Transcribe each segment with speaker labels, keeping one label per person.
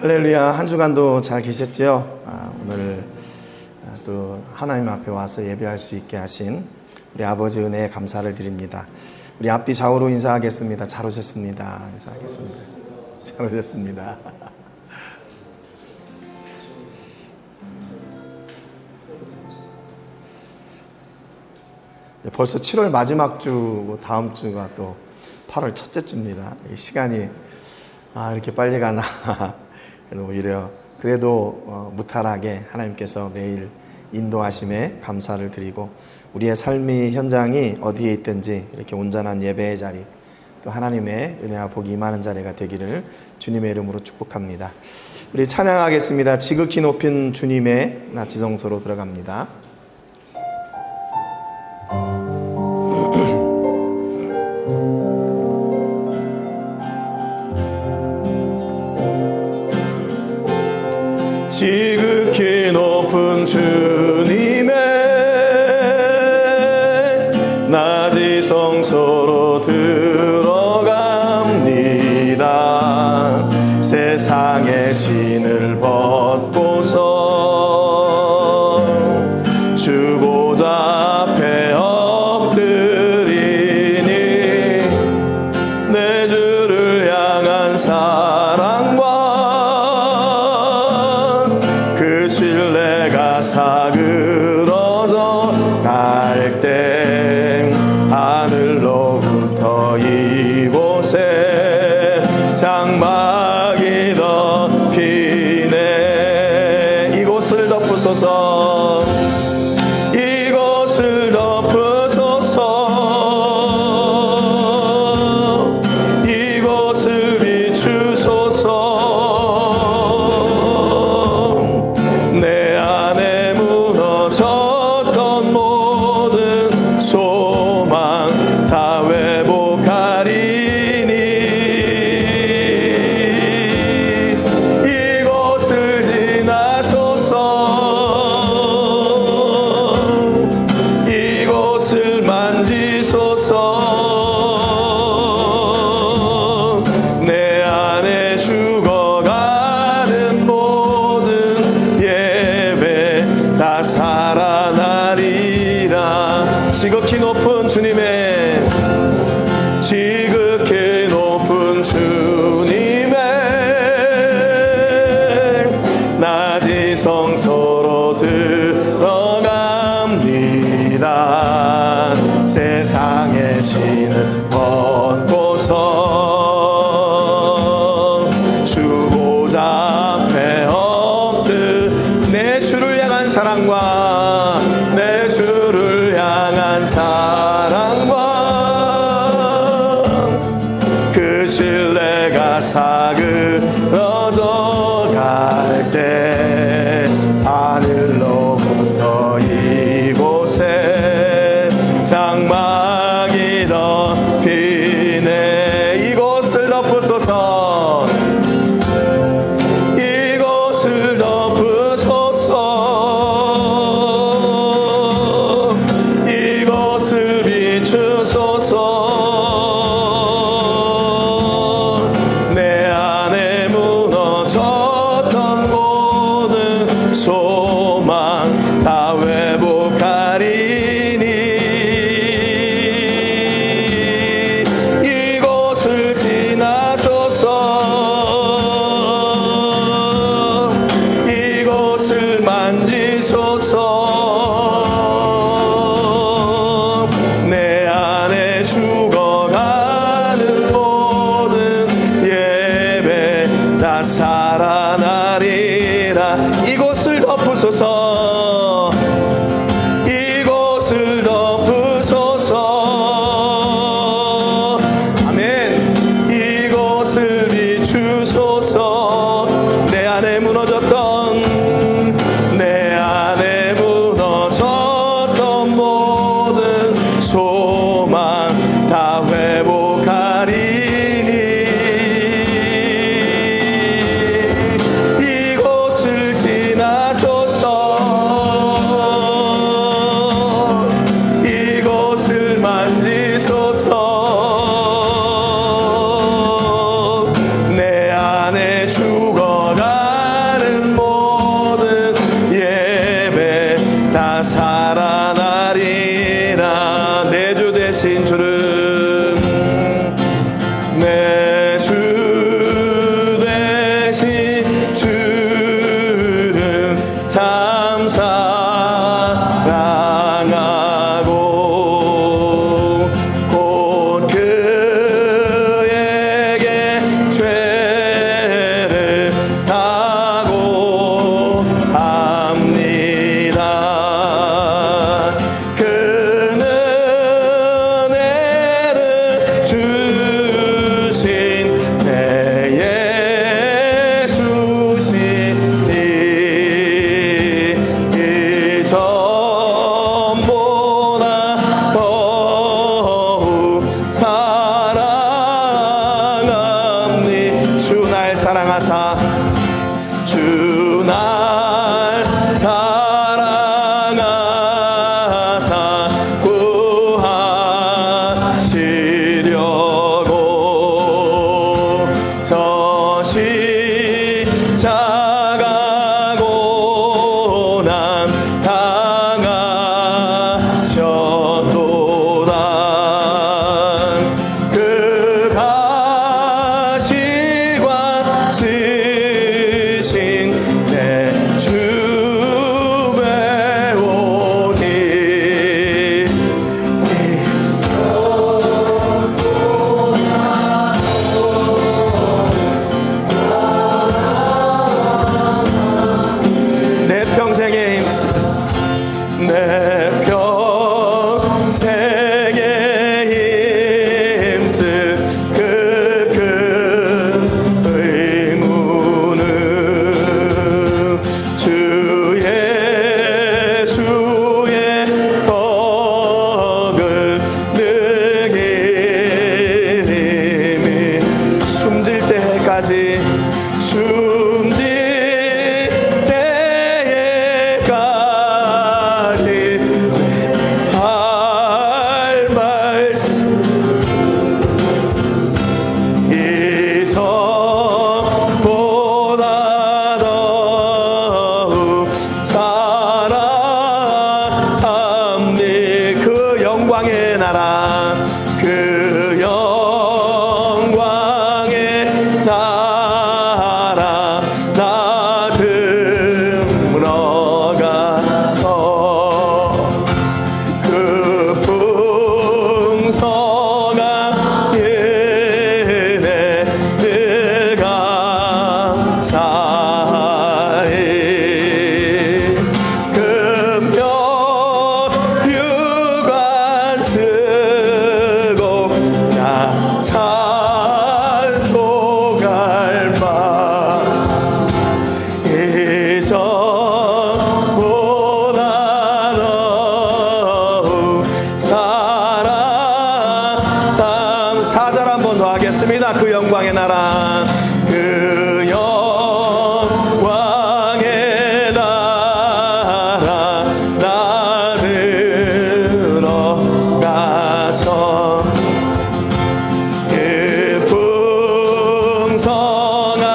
Speaker 1: 할렐루야. 한 주간도 잘 계셨지요? 오늘 또 하나님 앞에 와서 예배할 수 있게 하신 우리 아버지 은혜에 감사를 드립니다. 우리 앞뒤 좌우로 인사하겠습니다. 잘 오셨습니다. 인사하겠습니다. 잘 오셨습니다. 벌써 7월 마지막 주, 다음 주가 또 8월 첫째 주입니다. 이 시간이 이렇게 빨리 가나. 오히려 그래도 무탈하게 하나님께서 매일 인도하심에 감사를 드리고, 우리의 삶의 현장이 어디에 있든지 이렇게 온전한 예배의 자리, 또 하나님의 은혜와 복이 임하는 자리가 되기를 주님의 이름으로 축복합니다. 우리 찬양하겠습니다. 지극히 높은 주님의 나 지성소로 들어갑니다. 지극히 높은 주님의 낮이 성소로 들어갑니다. 세상의 신을 벗고서 주 보좌 앞에 엎드리니 내 주를 향한 사랑과 신뢰가 사그러져 갈 때 하늘로부터 이곳에 장막이 덮이네. 이곳을 덮으소서, 이곳을 덮으소서, 이곳을 비추소서. 내 안에 죽어가는 모든 예배 다 살아나리라. 지극히 높은 주님의, 지극히 높은 주님의 낮이 성소로 들어갑니다. 세상의 신을 벗고서 주 보좌 앞에 내 주를 향한 사랑과, 내 주를 향한 사랑과 그 신뢰가 사그러져 갈 때 하늘로부터 이곳에 장막이 덮이네. 이곳을 덮으소서, 이곳을 덮으소서, 이곳을 비추소서. 내 안에 무너졌던 모든 소망 다 회복하리니 이곳을 지나소서, 이곳을 만지소서. 내 안에 죽어가는 모든 예배 다 살아나리라. 이곳을 덮으소서, 이곳을 덮으소서. 아멘. 이곳을 비추소서. 내 안에 무너졌던, 내 안에 무너졌던 모든 소망 다 주름 내 주 되신 주름 참 사랑하고 곧 그에게 죄를 다고 합니다. 그는 은혜를 주신 내 예수시니 이전보다 더욱 사랑합니 주 날 사랑하사 주 날 사랑하사 구하시려고 저 십자가 고난 당하셨도다. 그 가시관 쓰신 내 주 배우니 내 평생의 힘쓰 내 평생의 힘쓸 그 큰 의무는 주 예수의 덕을 늘기림이 숨질 때까지 숨질 때까지 할 말씀 이전보다 더욱 사랑합니 그 영광의 나라 그 영광의 나라 나 들어가서 그 풍성한 은혜 늘 감사해 금벽유관 쓰고 나 찬송할 마 이전보다 더욱 사랑함 4절 한 번 더 하겠습니다. 그 영광의 나라 그 영광의 나라 나 들어가서 그 풍성한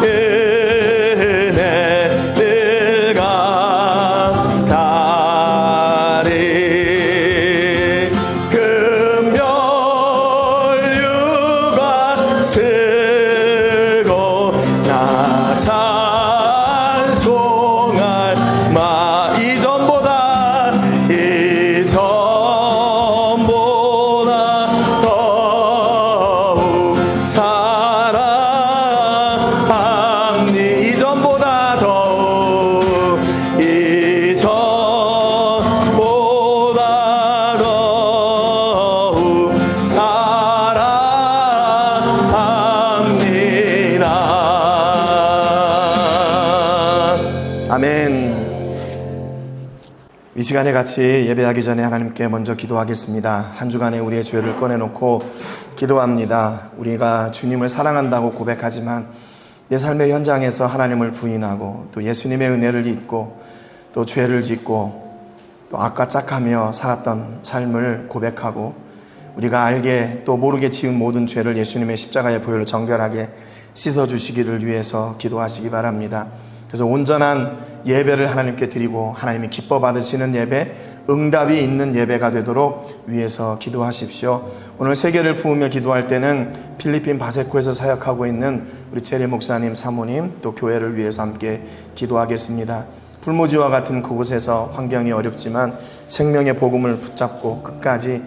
Speaker 1: 은혜 늘 감사리 금멸유관 쓰고 나 찬송할 마 이전보다 더욱 사랑합니 이전보다 더욱 이전보다 더욱 사랑합니다. 아멘. 이 시간에 같이 예배하기 전에 하나님께 먼저 기도하겠습니다. 한 주간의 우리의 죄를 꺼내놓고 기도합니다. 우리가 주님을 사랑한다고 고백하지만 내 삶의 현장에서 하나님을 부인하고 또 예수님의 은혜를 잊고 또 죄를 짓고 또 악과 짝하며 살았던 삶을 고백하고 우리가 알게 또 모르게 지은 모든 죄를 예수님의 십자가의 보혈로 정결하게 씻어주시기를 위해서 기도하시기 바랍니다. 그래서 온전한 예배를 하나님께 드리고 하나님이 기뻐 받으시는 예배, 응답이 있는 예배가 되도록 위해서 기도하십시오. 오늘 세계를 부으며 기도할 때는 필리핀 바세코에서 사역하고 있는 우리 제리 목사님, 사모님, 또 교회를 위해서 함께 기도하겠습니다. 불모지와 같은 그곳에서 환경이 어렵지만 생명의 복음을 붙잡고 끝까지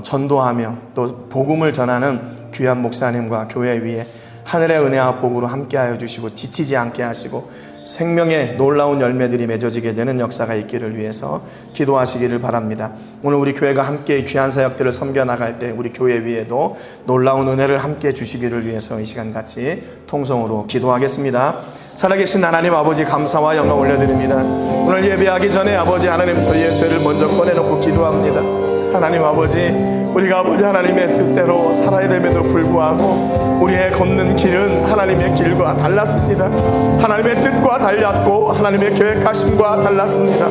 Speaker 1: 전도하며 또 복음을 전하는 귀한 목사님과 교회 위에 하늘의 은혜와 복으로 함께하여 주시고 지치지 않게 하시고 생명의 놀라운 열매들이 맺어지게 되는 역사가 있기를 위해서 기도하시기를 바랍니다. 오늘 우리 교회가 함께 귀한 사역들을 섬겨나갈 때 우리 교회 위에도 놀라운 은혜를 함께 주시기를 위해서 이 시간 같이 통성으로 기도하겠습니다. 살아계신 하나님 아버지, 감사와 영광 올려드립니다. 오늘 예배하기 전에 아버지 하나님, 저희의 죄를 먼저 꺼내놓고 기도합니다. 하나님 아버지, 우리가 아버지 하나님의 뜻대로 살아야 됨에도 불구하고 우리의 걷는 길은 하나님의 길과 달랐습니다. 하나님의 뜻과 달랐고 하나님의 계획하심과 달랐습니다.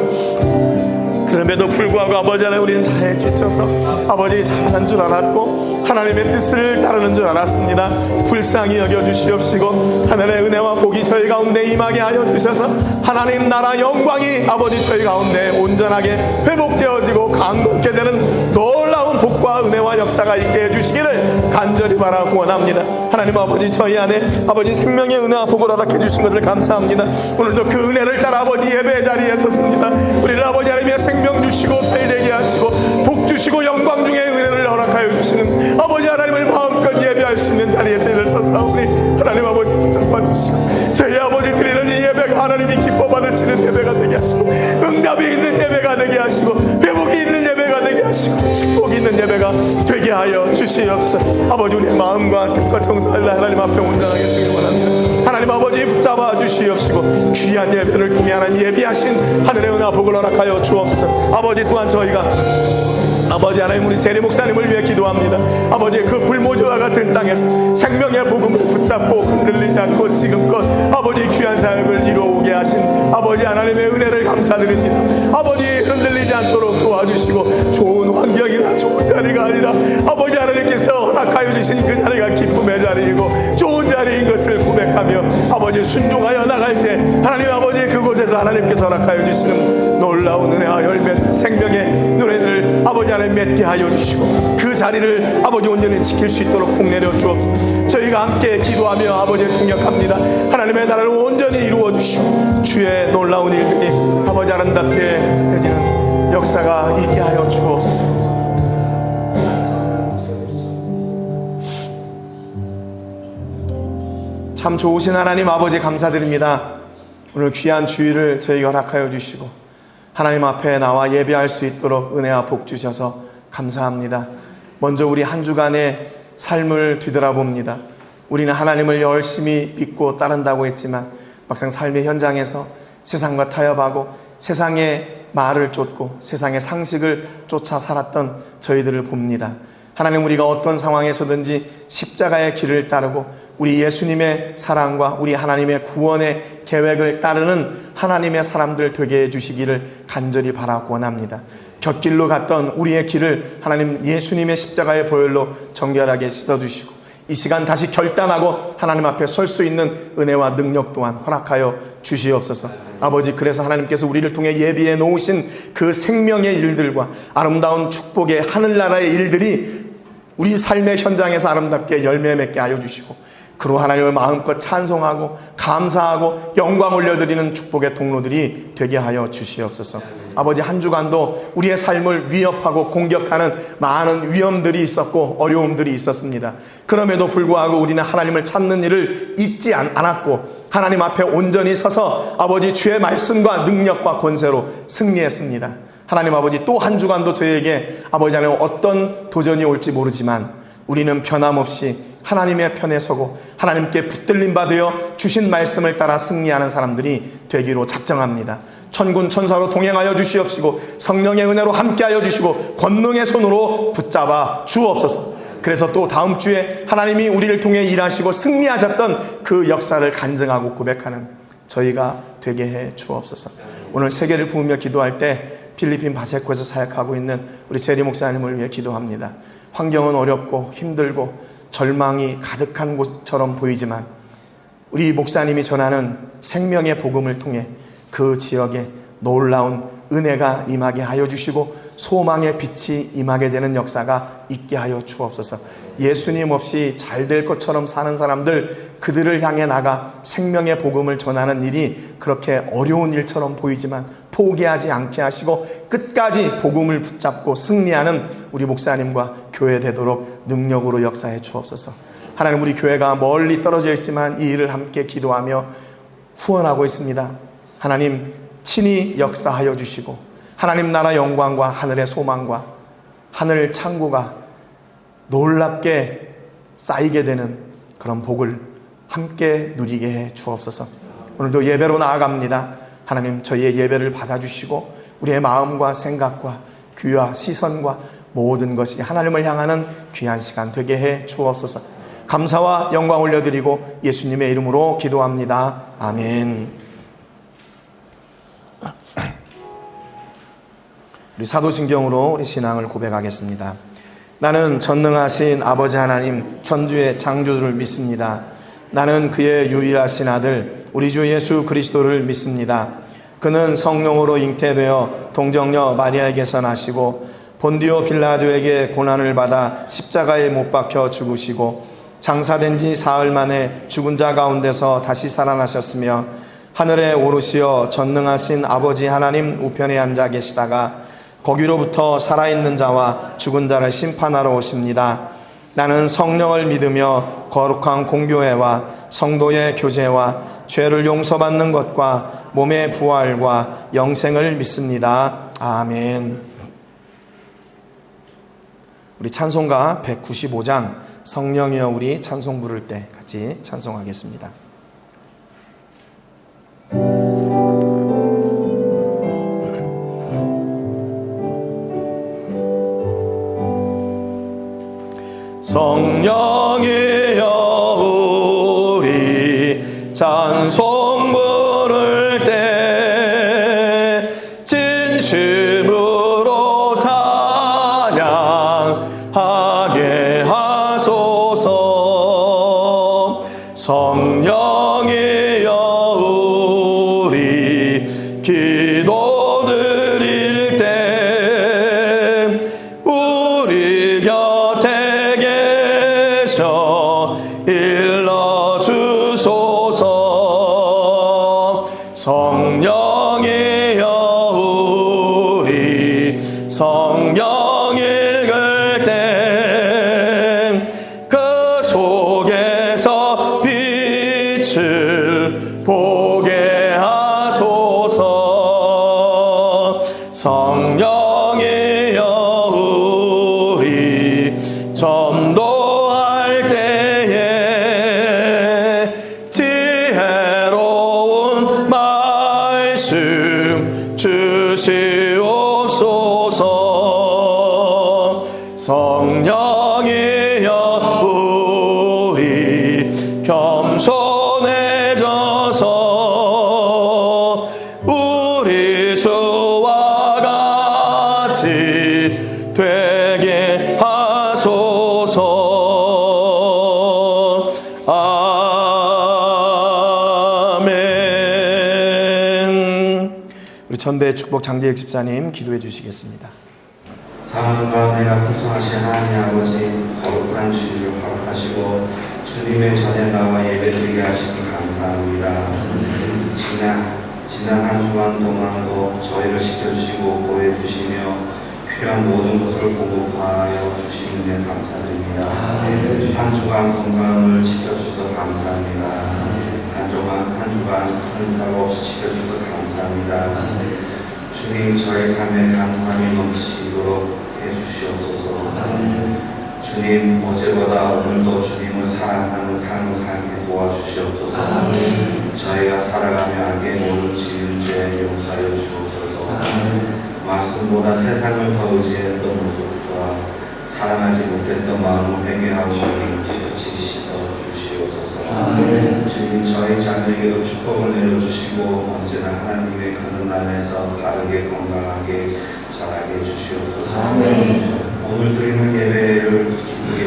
Speaker 1: 그럼에도 불구하고 아버지 하나님, 우리는 자에 지쳐서 아버지 살아난 줄 알았고 하나님의 뜻을 따르는 줄 알았습니다. 불쌍히 여겨주시옵시고 하늘의 은혜와 복이 저희 가운데 임하게 하여 주셔서 하나님 나라 영광이 아버지 저희 가운데 온전하게 회복되어지고 강건케 되는 놀라운 복과 은혜와 역사가 있게 해주시기를 간절히 바라고 원합니다. 하나님 아버지, 저희 안에 아버지 생명의 은혜와 복을 허락해 주신 것을 감사합니다. 오늘도 그 은혜를 따라 아버지 예배 자리에 섰습니다. 우리를 아버지 하나님의 생명 주시고 살되게 하시고 복 주시고 영광 중에 은혜를 허락하여 주시는 아버지 하나님을 마음껏 예배할 수 있는 자리에 저희들 섰사오니 하나님 아버지 붙잡아 주시고 저희 아버지 드리는 이 예배가 하나님이 기뻐 받으시는 예배가 되게 하시고 응답이 있는 예배가 되게 하시고 회복이 있는 예배가 되게 하시고 축복이 있는 예배가 되게 하여 주시옵소서. 아버지, 우리의 마음과 뜻과 정성을 하나님 앞에 온전하게 쓰길 원합니다. 하나님 아버지 붙잡아 주시옵시고 귀한 예배를 통해 하나님 예비하신 하늘의 은혜와 복을 허락하여 주옵소서. 아버지, 또한 저희가 아버지 하나님, 우리 제리 목사님을 위해 기도합니다. 아버지, 그 불모지와 같은 땅에서 생명의 복음을 붙잡고 흔들리지 않고 지금껏 아버지 귀한 사역을 이루어오게 하신 아버지 하나님의 은혜를 감사드립니다. 아버지, 흔들리지 않도록 도와주시고 좋은 환경이나 좋은 자리가 아니라 아버지 하나님께서 허락하여 주신 그 자리가 기쁨의 자리이고 좋은 자리인 것을 고백하며 아버지 순종하여 나갈 때 하나님 아버지 그곳에서 하나님께서 허락하여 주시는 놀라운 은혜와 열매 생명의 노래들을 아버지 하나님 맺게 하여 주시고 그 자리를 아버지 온전히 지킬 수 있도록 복내려 주옵소서. 저희가 함께 기도하며 아버지를 통역합니다. 하나님의 나라를 온전히 이루어 주시고 주의 놀라운 일들이 아버지 아름답게 되지는 역사가 있게 하여 주옵소서. 참 좋으신 하나님 아버지, 감사드립니다. 오늘 귀한 주일을 저희가 허락하여 주시고 하나님 앞에 나와 예배할 수 있도록 은혜와 복 주셔서 감사합니다. 먼저 우리 한 주간의 삶을 뒤돌아봅니다. 우리는 하나님을 열심히 믿고 따른다고 했지만 막상 삶의 현장에서 세상과 타협하고 세상의 말을 쫓고 세상의 상식을 쫓아 살았던 저희들을 봅니다. 하나님, 우리가 어떤 상황에서든지 십자가의 길을 따르고 우리 예수님의 사랑과 우리 하나님의 구원의 계획을 따르는 하나님의 사람들 되게 해주시기를 간절히 바라고 원합니다. 곁길로 갔던 우리의 길을 하나님 예수님의 십자가의 보혈로 정결하게 씻어주시고 이 시간 다시 결단하고 하나님 앞에 설 수 있는 은혜와 능력 또한 허락하여 주시옵소서. 아버지, 그래서 하나님께서 우리를 통해 예비해 놓으신 그 생명의 일들과 아름다운 축복의 하늘나라의 일들이 우리 삶의 현장에서 아름답게 열매 맺게 하여 주시고 그로 하나님을 마음껏 찬송하고 감사하고 영광 올려드리는 축복의 통로들이 되게 하여 주시옵소서. 아버지, 한 주간도 우리의 삶을 위협하고 공격하는 많은 위험들이 있었고 어려움들이 있었습니다. 그럼에도 불구하고 우리는 하나님을 찾는 일을 잊지 않았고 하나님 앞에 온전히 서서 아버지 주의 말씀과 능력과 권세로 승리했습니다. 하나님 아버지, 또 한 주간도 저희에게 아버지 하나님 어떤 도전이 올지 모르지만 우리는 변함없이 하나님의 편에 서고 하나님께 붙들림 받으여 주신 말씀을 따라 승리하는 사람들이 되기로 작정합니다. 천군 천사로 동행하여 주시옵시고 성령의 은혜로 함께하여 주시고 권능의 손으로 붙잡아 주옵소서. 그래서 또 다음 주에 하나님이 우리를 통해 일하시고 승리하셨던 그 역사를 간증하고 고백하는 저희가 되게 해 주옵소서. 오늘 세계를 부으며 기도할 때 필리핀 바세코에서 사역하고 있는 우리 제리 목사님을 위해 기도합니다. 환경은 어렵고 힘들고 절망이 가득한 곳처럼 보이지만 우리 목사님이 전하는 생명의 복음을 통해 그 지역에 놀라운 은혜가 임하게 하여 주시고 소망의 빛이 임하게 되는 역사가 있게 하여 주옵소서. 예수님 없이 잘 될 것처럼 사는 사람들, 그들을 향해 나가 생명의 복음을 전하는 일이 그렇게 어려운 일처럼 보이지만 포기하지 않게 하시고 끝까지 복음을 붙잡고 승리하는 우리 목사님과 교회 되도록 능력으로 역사해 주옵소서. 하나님, 우리 교회가 멀리 떨어져 있지만 이 일을 함께 기도하며 후원하고 있습니다. 하나님, 친히 역사하여 주시고 하나님 나라 영광과 하늘의 소망과 하늘 창고가 놀랍게 쌓이게 되는 그런 복을 함께 누리게 해 주옵소서. 오늘도 예배로 나아갑니다. 하나님, 저희의 예배를 받아주시고 우리의 마음과 생각과 귀와 시선과 모든 것이 하나님을 향하는 귀한 시간 되게 해 주옵소서. 감사와 영광 올려드리고 예수님의 이름으로 기도합니다. 아멘. 우리 사도신경으로 우리 신앙을 고백하겠습니다. 나는 전능하신 아버지 하나님 천주의 창조주를 믿습니다. 나는 그의 유일하신 아들 우리 주 예수 그리스도를 믿습니다. 그는 성령으로 잉태되어 동정녀 마리아에게서 나시고 본디오 빌라도에게 고난을 받아 십자가에 못 박혀 죽으시고 장사된 지 사흘 만에 죽은 자 가운데서 다시 살아나셨으며 하늘에 오르시어 전능하신 아버지 하나님 우편에 앉아 계시다가 거기로부터 살아있는 자와 죽은 자를 심판하러 오십니다. 나는 성령을 믿으며 거룩한 공교회와 성도의 교제와 죄를 용서받는 것과 몸의 부활과 영생을 믿습니다. 아멘. 우리 찬송가 195장 성령이여 우리 찬송 부를 때 같이 찬송하겠습니다. 성령이여 우리 찬송 부를 때 진심으로 찬양하게 하소서. 성령이여 우리 기도 드릴 때 우리 곁에 계셔 일러주소서. 성령이여 우리 성경 읽을 때 그 속에서 빛을 보게 하소서. 성령이여 우리 전도할 때에 지혜로운 말씀 주시옵소서. 성령이여 우리 겸손해져서 우리 주와 같이 되게 하소서. 아멘. 우리 전배 축복 장재익 집사님 기도해 주시겠습니다.
Speaker 2: 사랑과 내가 구성하신 하나님 아버지, 거룩한 주님을 허락하시고 주님의 전에 나와 예배드리게 하시니 감사합니다. 지난 한 주간 동안도 저희를 지켜주시고 보호해주시며 필요한 모든 것을 공급하여 주시는 데 감사드립니다. 한 주간 건강을 지켜주셔서 감사합니다. 한 주간 큰 사고 없이 지켜주셔서 감사합니다. 주님, 저의 삶에 감사함이 넘치도록 해주시옵소서. 주님, 어제보다 오늘도 주님을 사랑하는 삶을 살게 도와주시옵소서. 저희가 살아가며 알게 모른 지은 죄 용서하여 주옵소서. 말씀보다 세상을 더 의지했던 모습과 사랑하지 못했던 마음을 회개하고 깨끗이 씻어 주시옵소서. 주님, 저희 자녀에게도 축복을 내려주시고 언제나 하나님의 그런 날에서 바르게 건강하게 자라게 주시옵소서. 오늘 드리는 예배를 기쁘게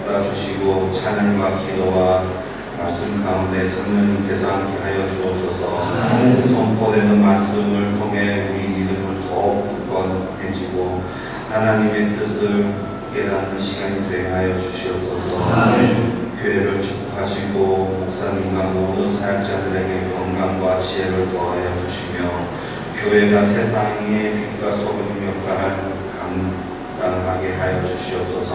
Speaker 2: 받아주시고 찬양과 기도와 말씀 가운데 성령님께서 함께하여 주옵소서. 선포되는 말씀을 통해 우리 믿음을 더욱 굳건해지고 하나님의 뜻을 깨닫는 시간이 되게 하여 주시옵소서. 교회를 축복하시고 목사님과 모든 사역자들에게 건강과 지혜를 더하여 주시며 교회가 세상의 빛과 소금 역할을 감당하게 하여 주시옵소서.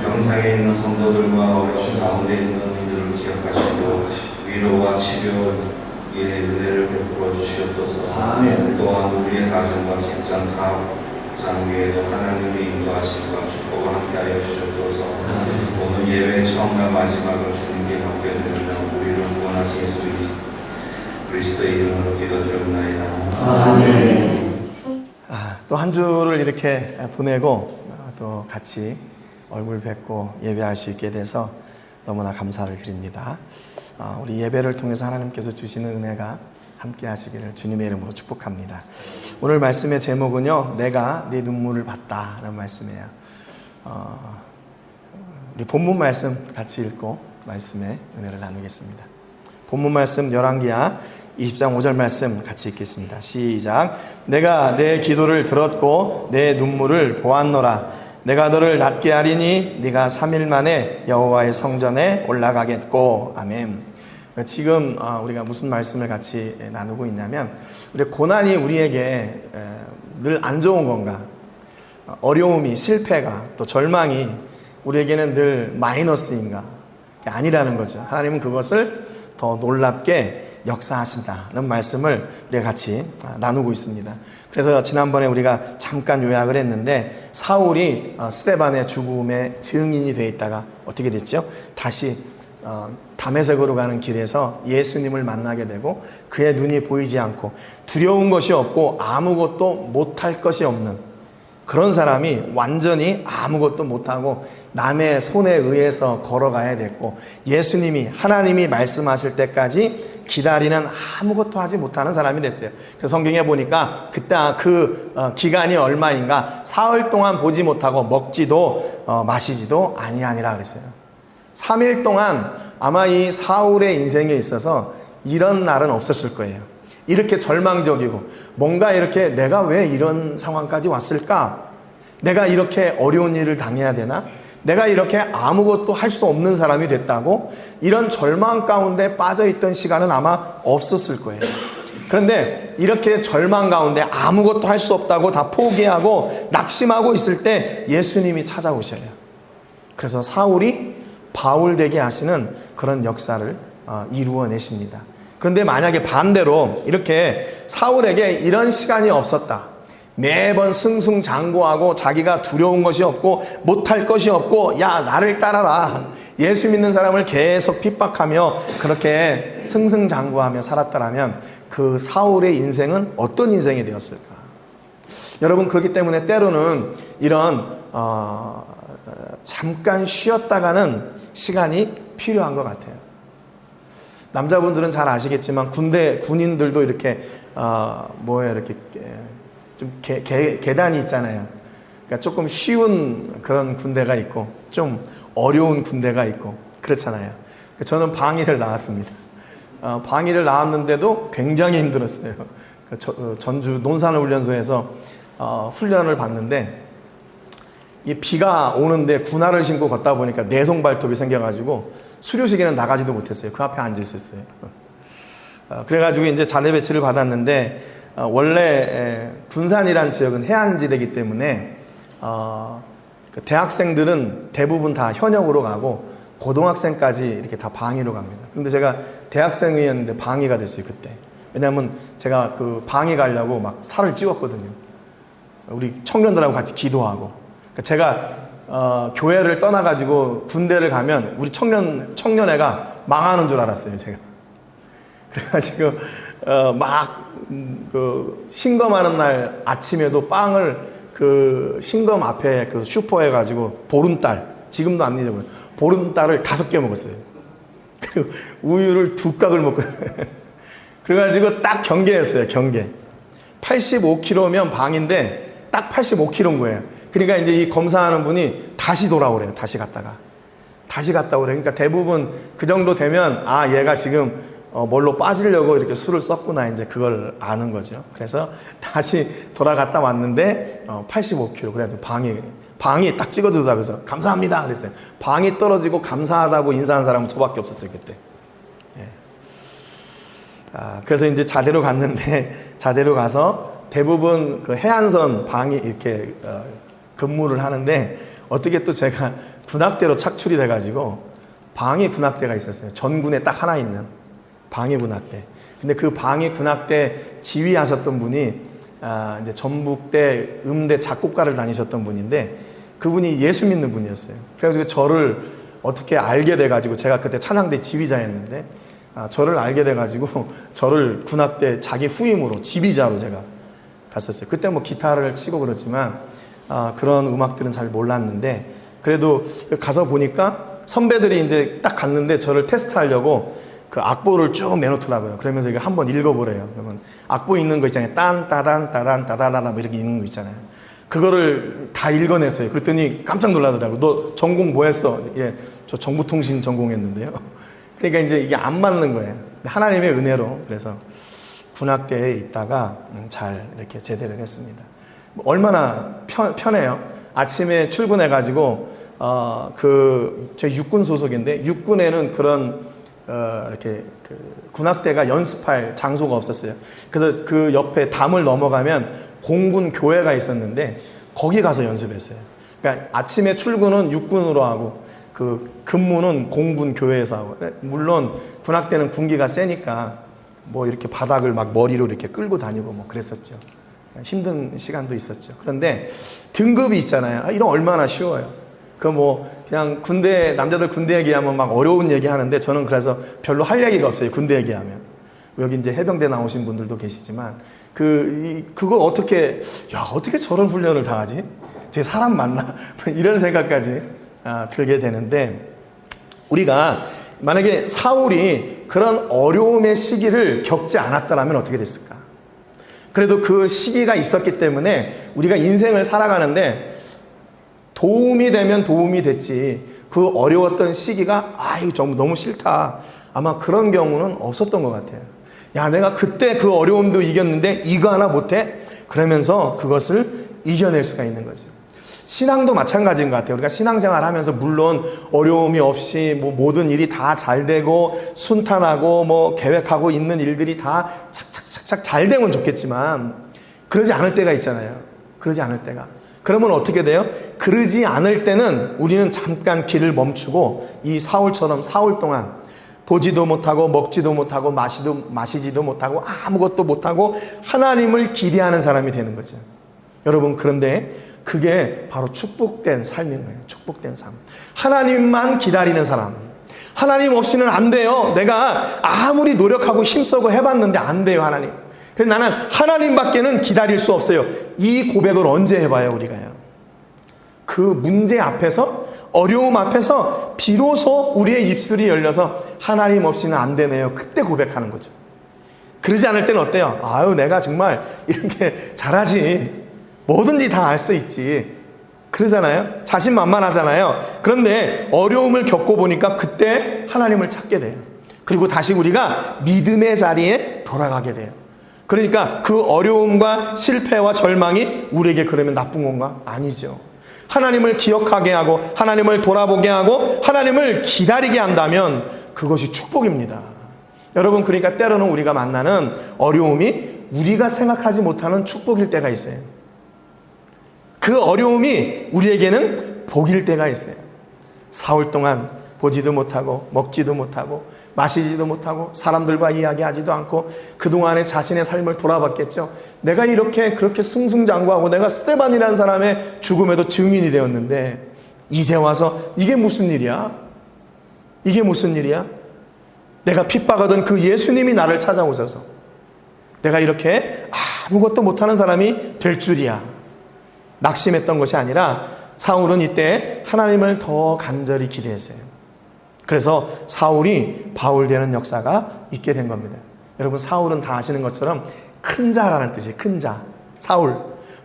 Speaker 2: 병상에 있는 성도들과 어려운 가운데 있는 이들을 기억하시고 위로와 치료의 은혜를 베풀어 주시옵소서. 또한 우리의 가정과 직장 사업장 외에도 하나님의 인도하심과 축복을 함께하여 주시옵소서. 오늘 예배 처음과 마지막을 주님께 맡겨드리며 우리를 구원하신 예수 그리스도의 이름으로 기도드립나이다.
Speaker 1: 또 한 주를 이렇게 보내고 또 같이 얼굴 뵙고 예배할 수 있게 돼서 너무나 감사를 드립니다. 우리 예배를 통해서 하나님께서 주시는 은혜가 함께 하시기를 주님의 이름으로 축복합니다. 오늘 말씀의 제목은요, 내가 네 눈물을 봤다 라는 말씀이에요. 우리 본문 말씀 같이 읽고 말씀의 은혜를 나누겠습니다. 본문 말씀 열왕기하 20장 5절 말씀 같이 읽겠습니다. 시작. 내가 내 기도를 들었고 내 눈물을 보았노라. 내가 너를 낫게 하리니 네가 3일 만에 여호와의 성전에 올라가겠고. 아멘. 지금 우리가 무슨 말씀을 같이 나누고 있냐면, 우리 고난이 우리에게 늘 안 좋은 건가, 어려움이, 실패가, 또 절망이 우리에게는 늘 마이너스인가? 아니라는 거죠. 하나님은 그것을 더 놀랍게 역사하신다는 말씀을 우리가 같이 나누고 있습니다. 그래서 지난번에 우리가 잠깐 요약을 했는데, 사울이 스데반의 죽음의 증인이 되어 있다가 어떻게 됐죠? 다시 다메섹으로 가는 길에서 예수님을 만나게 되고 그의 눈이 보이지 않고 두려운 것이 없고 아무것도 못할 것이 없는 그런 사람이 완전히 아무것도 못하고 남의 손에 의해서 걸어가야 됐고, 예수님이, 하나님이 말씀하실 때까지 기다리는 아무것도 하지 못하는 사람이 됐어요. 그래서 성경에 보니까 그때 기간이 얼마인가, 사흘 동안 보지 못하고 먹지도 마시지도 아니하니라 그랬어요. 3일 동안 아마 이 사울의 인생에 있어서 이런 날은 없었을 거예요. 이렇게 절망적이고 뭔가 이렇게 내가 왜 이런 상황까지 왔을까? 내가 이렇게 어려운 일을 당해야 되나? 내가 이렇게 아무것도 할 수 없는 사람이 됐다고? 이런 절망 가운데 빠져있던 시간은 아마 없었을 거예요. 그런데 이렇게 절망 가운데 아무것도 할 수 없다고 다 포기하고 낙심하고 있을 때 예수님이 찾아오셔요. 그래서 사울이 바울 되게 하시는 그런 역사를 이루어내십니다. 그런데 만약에 반대로 이렇게 사울에게 이런 시간이 없었다, 매번 승승장구하고 자기가 두려운 것이 없고 못할 것이 없고 야 나를 따라라, 예수 믿는 사람을 계속 핍박하며 그렇게 승승장구하며 살았더라면 그 사울의 인생은 어떤 인생이 되었을까? 여러분, 그렇기 때문에 때로는 이런 잠깐 쉬었다가는 시간이 필요한 것 같아요. 남자분들은 잘 아시겠지만 군인들도 이렇게 이렇게 좀 계단이 있잖아요. 그러니까 조금 쉬운 그런 군대가 있고 좀 어려운 군대가 있고 그렇잖아요. 저는 방위를 나왔습니다. 방위를 나왔는데도 굉장히 힘들었어요. 전주 논산훈련소에서 훈련을 받는데, 이 비가 오는데 군화를 신고 걷다 보니까 내성 발톱이 생겨가지고 수료식에는 나가지도 못했어요. 그 앞에 앉아 있었어요. 그래가지고 이제 자대 배치를 받았는데, 원래 군산이라는 지역은 해안지대이기 때문에 그 대학생들은 대부분 다 현역으로 가고 고등학생까지 이렇게 다 방위로 갑니다. 근데 제가 대학생이었는데 방위가 됐어요, 그때. 왜냐하면 제가 그 방위 가려고 막 살을 찌웠거든요. 우리 청년들하고 같이 기도하고. 제가 교회를 떠나가지고 군대를 가면 우리 청년회가 망하는 줄 알았어요, 제가. 그래가지고 신검하는 날 아침에도 빵을 그 신검 앞에 그 슈퍼에 가지고 보름달, 지금도 안 잊어버려요. 보름달을 5개 먹었어요. 그리고 우유를 2깍을 먹고 그래가지고 딱 경계했어요, 경계. 85kg면 방인데 딱 85kg인 거예요. 그러니까 이제 이 검사하는 분이 다시 돌아오래요. 다시 갔다가 다시 갔다 오래. 그러니까 대부분 그 정도 되면 아 얘가 지금 뭘로 빠지려고 이렇게 술을 썼구나 이제 그걸 아는 거죠. 그래서 다시 돌아갔다 왔는데 85kg. 그래가지고 방이 딱 찍어주더라. 그래서 감사합니다 그랬어요. 방이 떨어지고 감사하다고 인사한 사람은 저밖에 없었어요 그때. 예. 그래서 이제 자대로 갔는데 자대로 가서 대부분 그 해안선 방이 이렇게 근무를 하는데 어떻게 또 제가 군악대로 착출이 돼가지고 방위 군악대가 있었어요. 전군에 딱 하나 있는 방위 군악대. 근데 그 방위 군악대 지휘하셨던 분이 이제 전북대 음대 작곡가를 다니셨던 분인데 그분이 예수 믿는 분이었어요. 그래가지고 저를 어떻게 알게 돼가지고 제가 그때 찬양대 지휘자였는데 저를 알게 돼가지고 저를 군악대 자기 후임으로 지휘자로 제가 갔었어요. 그때 뭐 기타를 치고 그렇지만 그런 음악들은 잘 몰랐는데 그래도 가서 보니까 선배들이 이제 딱 갔는데 저를 테스트하려고 그 악보를 쭉 내놓더라고요. 그러면서 이거 한번 읽어보래요. 그러면 악보 읽는 거 있잖아요. 딴 따단 따단 따다다다 뭐 이렇게 읽는 거 있잖아요. 그거를 다 읽어냈어요. 그랬더니 깜짝 놀라더라고요. 너 전공 뭐 했어? 예, 저 정보통신 전공했는데요. 그러니까 이제 이게 안 맞는 거예요. 하나님의 은혜로. 그래서 군악대에 있다가 잘 이렇게 제대를 했습니다. 얼마나 편해요. 아침에 출근해가지고 저희 육군 소속인데 육군에는 그런 이렇게 군악대가 연습할 장소가 없었어요. 그래서 그 옆에 담을 넘어가면 공군 교회가 있었는데 거기 가서 연습했어요. 그러니까 아침에 출근은 육군으로 하고 그 근무는 공군 교회에서 하고. 물론 군악대는 군기가 세니까 뭐 이렇게 바닥을 막 머리로 이렇게 끌고 다니고 뭐 그랬었죠. 힘든 시간도 있었죠. 그런데 등급이 있잖아요. 이런 얼마나 쉬워요. 그 뭐 그냥 군대 남자들 군대 얘기하면 막 어려운 얘기 하는데 저는 그래서 별로 할 얘기가 없어요. 군대 얘기하면. 여기 이제 해병대 나오신 분들도 계시지만 그거 어떻게 저런 훈련을 다 하지? 제 사람 맞나? 이런 생각까지 들게 되는데 우리가 만약에 사울이 그런 어려움의 시기를 겪지 않았더라면 어떻게 됐을까? 그래도 그 시기가 있었기 때문에 우리가 인생을 살아가는데 도움이 되면 도움이 됐지 그 어려웠던 시기가 이거 너무 싫다 아마 그런 경우는 없었던 것 같아요. 야 내가 그때 그 어려움도 이겼는데 이거 하나 못해? 그러면서 그것을 이겨낼 수가 있는 거죠. 신앙도 마찬가지인 것 같아요. 우리가 신앙생활 하면서 물론 어려움이 없이 뭐 모든 일이 다 잘 되고 순탄하고 뭐 계획하고 있는 일들이 다 착착착착 잘 되면 좋겠지만 그러지 않을 때가 있잖아요. 그러지 않을 때가. 그러면 어떻게 돼요? 그러지 않을 때는 우리는 잠깐 길을 멈추고 이 사울처럼 사울 동안 보지도 못하고 먹지도 못하고 마시지도 못하고 아무것도 못하고 하나님을 기대하는 사람이 되는 거죠. 여러분 그런데 그게 바로 축복된 삶인 거예요. 축복된 삶. 하나님만 기다리는 사람. 하나님 없이는 안 돼요. 내가 아무리 노력하고 힘쓰고 해봤는데 안 돼요. 하나님. 그래서 나는 하나님밖에는 기다릴 수 없어요. 이 고백을 언제 해봐요 우리가요. 그 문제 앞에서 어려움 앞에서 비로소 우리의 입술이 열려서 하나님 없이는 안 되네요. 그때 고백하는 거죠. 그러지 않을 때는 어때요? 내가 정말 이렇게 잘하지. 뭐든지 다 알 수 있지. 그러잖아요. 자신만만하잖아요. 그런데 어려움을 겪어보니까 그때 하나님을 찾게 돼요. 그리고 다시 우리가 믿음의 자리에 돌아가게 돼요. 그러니까 그 어려움과 실패와 절망이 우리에게 그러면 나쁜 건가? 아니죠. 하나님을 기억하게 하고 하나님을 돌아보게 하고 하나님을 기다리게 한다면 그것이 축복입니다. 여러분 그러니까 때로는 우리가 만나는 어려움이 우리가 생각하지 못하는 축복일 때가 있어요. 그 어려움이 우리에게는 복일 때가 있어요. 사흘 동안 보지도 못하고 먹지도 못하고 마시지도 못하고 사람들과 이야기하지도 않고 그동안의 자신의 삶을 돌아봤겠죠. 내가 이렇게 그렇게 승승장구하고 내가 스데반이라는 사람의 죽음에도 증인이 되었는데 이제 와서 이게 무슨 일이야? 이게 무슨 일이야? 내가 핍박하던 그 예수님이 나를 찾아오셔서 내가 이렇게 아무것도 못하는 사람이 될 줄이야. 낙심했던 것이 아니라 사울은 이때 하나님을 더 간절히 기대했어요. 그래서 사울이 바울 되는 역사가 있게 된 겁니다. 여러분 사울은 다 아시는 것처럼 큰 자라는 뜻이에요. 큰 자. 사울.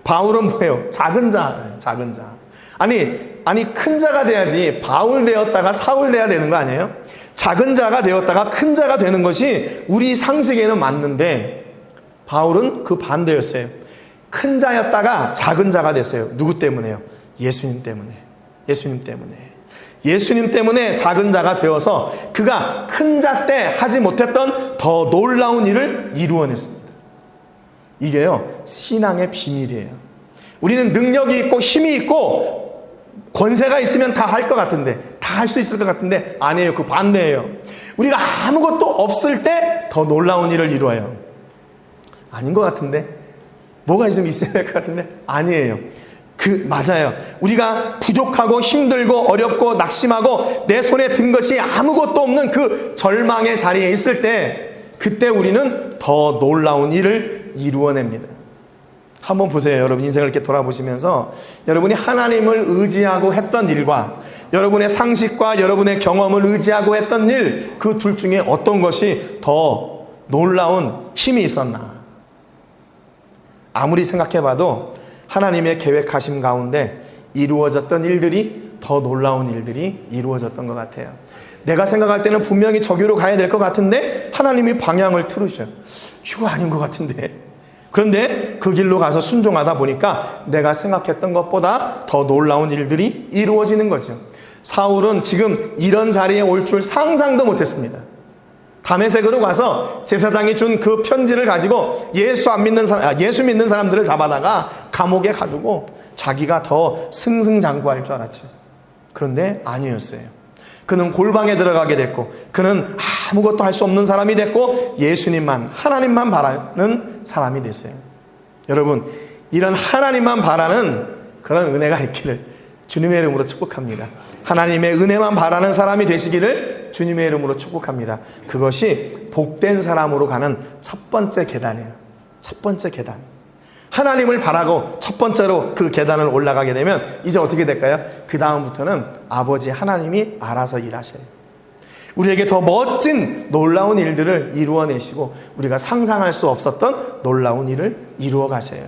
Speaker 1: 바울은 뭐예요? 작은 자. 작은 자. 아니 아니 큰 자가 돼야지 바울 되었다가 사울 돼야 되는 거 아니에요? 작은 자가 되었다가 큰 자가 되는 것이 우리 상식에는 맞는데 바울은 그 반대였어요. 큰 자였다가 작은 자가 됐어요. 누구 때문에요? 예수님 때문에. 예수님 때문에. 예수님 때문에 작은 자가 되어서 그가 큰 자 때 하지 못했던 더 놀라운 일을 이루어냈습니다. 이게요, 신앙의 비밀이에요. 우리는 능력이 있고 힘이 있고 권세가 있으면 다 할 것 같은데, 다 할 수 있을 것 같은데 아니에요. 그 반대예요. 우리가 아무것도 없을 때 더 놀라운 일을 이루어요. 아닌 것 같은데, 뭐가 좀 있어야 될 것 같은데 아니에요. 맞아요. 우리가 부족하고 힘들고 어렵고 낙심하고 내 손에 든 것이 아무것도 없는 그 절망의 자리에 있을 때, 그때 우리는 더 놀라운 일을 이루어냅니다. 한번 보세요. 여러분 인생을 이렇게 돌아보시면서 여러분이 하나님을 의지하고 했던 일과 여러분의 상식과 여러분의 경험을 의지하고 했던 일, 그 둘 중에 어떤 것이 더 놀라운 힘이 있었나? 아무리 생각해봐도 하나님의 계획하심 가운데 이루어졌던 일들이 더 놀라운 일들이 이루어졌던 것 같아요. 내가 생각할 때는 분명히 저기로 가야 될 것 같은데 하나님이 방향을 틀으셔요. 이거 아닌 것 같은데. 그런데 그 길로 가서 순종하다 보니까 내가 생각했던 것보다 더 놀라운 일들이 이루어지는 거죠. 사울은 지금 이런 자리에 올 줄 상상도 못했습니다. 다메섹으로 가서 제사장이 준 그 편지를 가지고 예수 믿는 사람들을 잡아다가 감옥에 가두고 자기가 더 승승장구할 줄 알았죠. 그런데 아니었어요. 그는 골방에 들어가게 됐고, 그는 아무것도 할 수 없는 사람이 됐고, 예수님만, 하나님만 바라는 사람이 됐어요. 여러분, 이런 하나님만 바라는 그런 은혜가 있기를 주님의 이름으로 축복합니다. 하나님의 은혜만 바라는 사람이 되시기를 주님의 이름으로 축복합니다. 그것이 복된 사람으로 가는 첫 번째 계단이에요. 첫 번째 계단. 하나님을 바라고 첫 번째로 그 계단을 올라가게 되면 이제 어떻게 될까요? 그 다음부터는 아버지 하나님이 알아서 일하셔요. 우리에게 더 멋진 놀라운 일들을 이루어내시고 우리가 상상할 수 없었던 놀라운 일을 이루어 가셔요.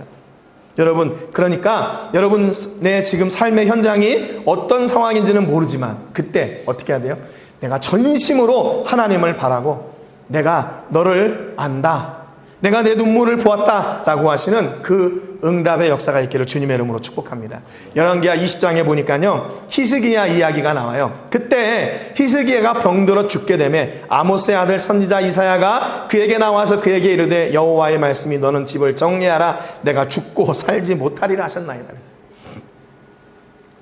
Speaker 1: 여러분, 그러니까 여러분의 지금 삶의 현장이 어떤 상황인지는 모르지만 그때 어떻게 해야 돼요? 내가 전심으로 하나님을 바라고 내가 너를 안다, 내가 내 눈물을 보았다 라고 하시는 그 응답의 역사가 있기를 주님의 이름으로 축복합니다. 열왕기하 20장에 보니까요, 히스기야 이야기가 나와요. 그때 히스기야가 병들어 죽게 되매 아모스의 아들 선지자 이사야가 그에게 나와서 그에게 이르되 여호와의 말씀이 너는 집을 정리하라, 내가 죽고 살지 못하리라 하셨나이다.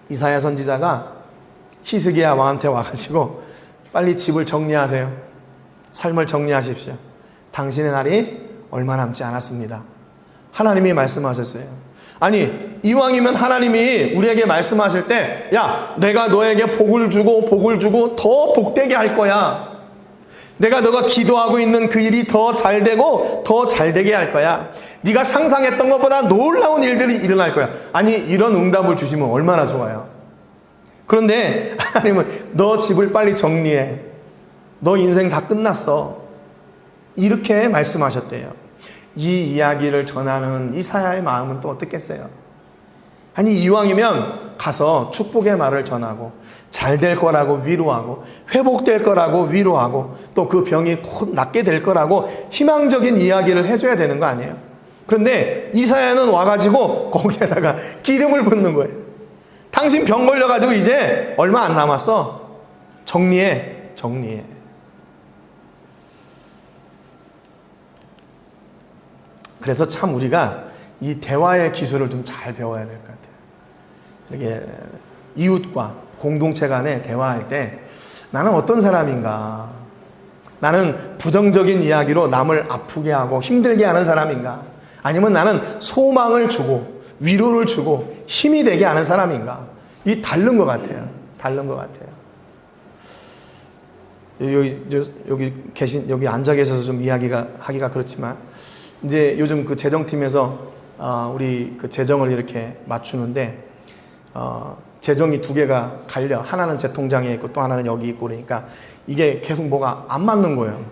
Speaker 1: 이사야 선지자가 히스기야 왕한테 와가지고 빨리 집을 정리하세요. 삶을 정리하십시오. 당신의 날이 얼마 남지 않았습니다. 하나님이 말씀하셨어요. 아니, 이왕이면 하나님이 우리에게 말씀하실 때, 야, 내가 너에게 복을 주고 더 복되게 할 거야. 내가 너가 기도하고 있는 그 일이 더 잘 되고 더 잘 되게 할 거야. 네가 상상했던 것보다 놀라운 일들이 일어날 거야. 아니, 이런 응답을 주시면 얼마나 좋아요. 그런데 하나님은 너 집을 빨리 정리해. 너 인생 다 끝났어. 이렇게 말씀하셨대요. 이 이야기를 전하는 이사야의 마음은 또 어떻겠어요? 아니, 이왕이면 가서 축복의 말을 전하고 잘 될 거라고 위로하고 회복될 거라고 위로하고 또 그 병이 곧 낫게 될 거라고 희망적인 이야기를 해줘야 되는 거 아니에요? 그런데 이사야는 와가지고 거기에다가 기름을 붓는 거예요. 당신 병 걸려가지고 이제 얼마 안 남았어. 정리해. 그래서 참 우리가 이 대화의 기술을 좀 잘 배워야 될 것 같아요. 이렇게 이웃과 공동체 간에 대화할 때 나는 어떤 사람인가? 나는 부정적인 이야기로 남을 아프게 하고 힘들게 하는 사람인가? 아니면 나는 소망을 주고 위로를 주고 힘이 되게 하는 사람인가? 이 다른 것 같아요. 여기 앉아 계셔서 좀 하기가 그렇지만, 이제 요즘 그 재정팀에서 우리 그 재정을 이렇게 맞추는데 재정이 두 개가 갈려. 하나는 제 통장에 있고 또 하나는 여기 있고, 그러니까 이게 계속 뭐가 안 맞는 거예요.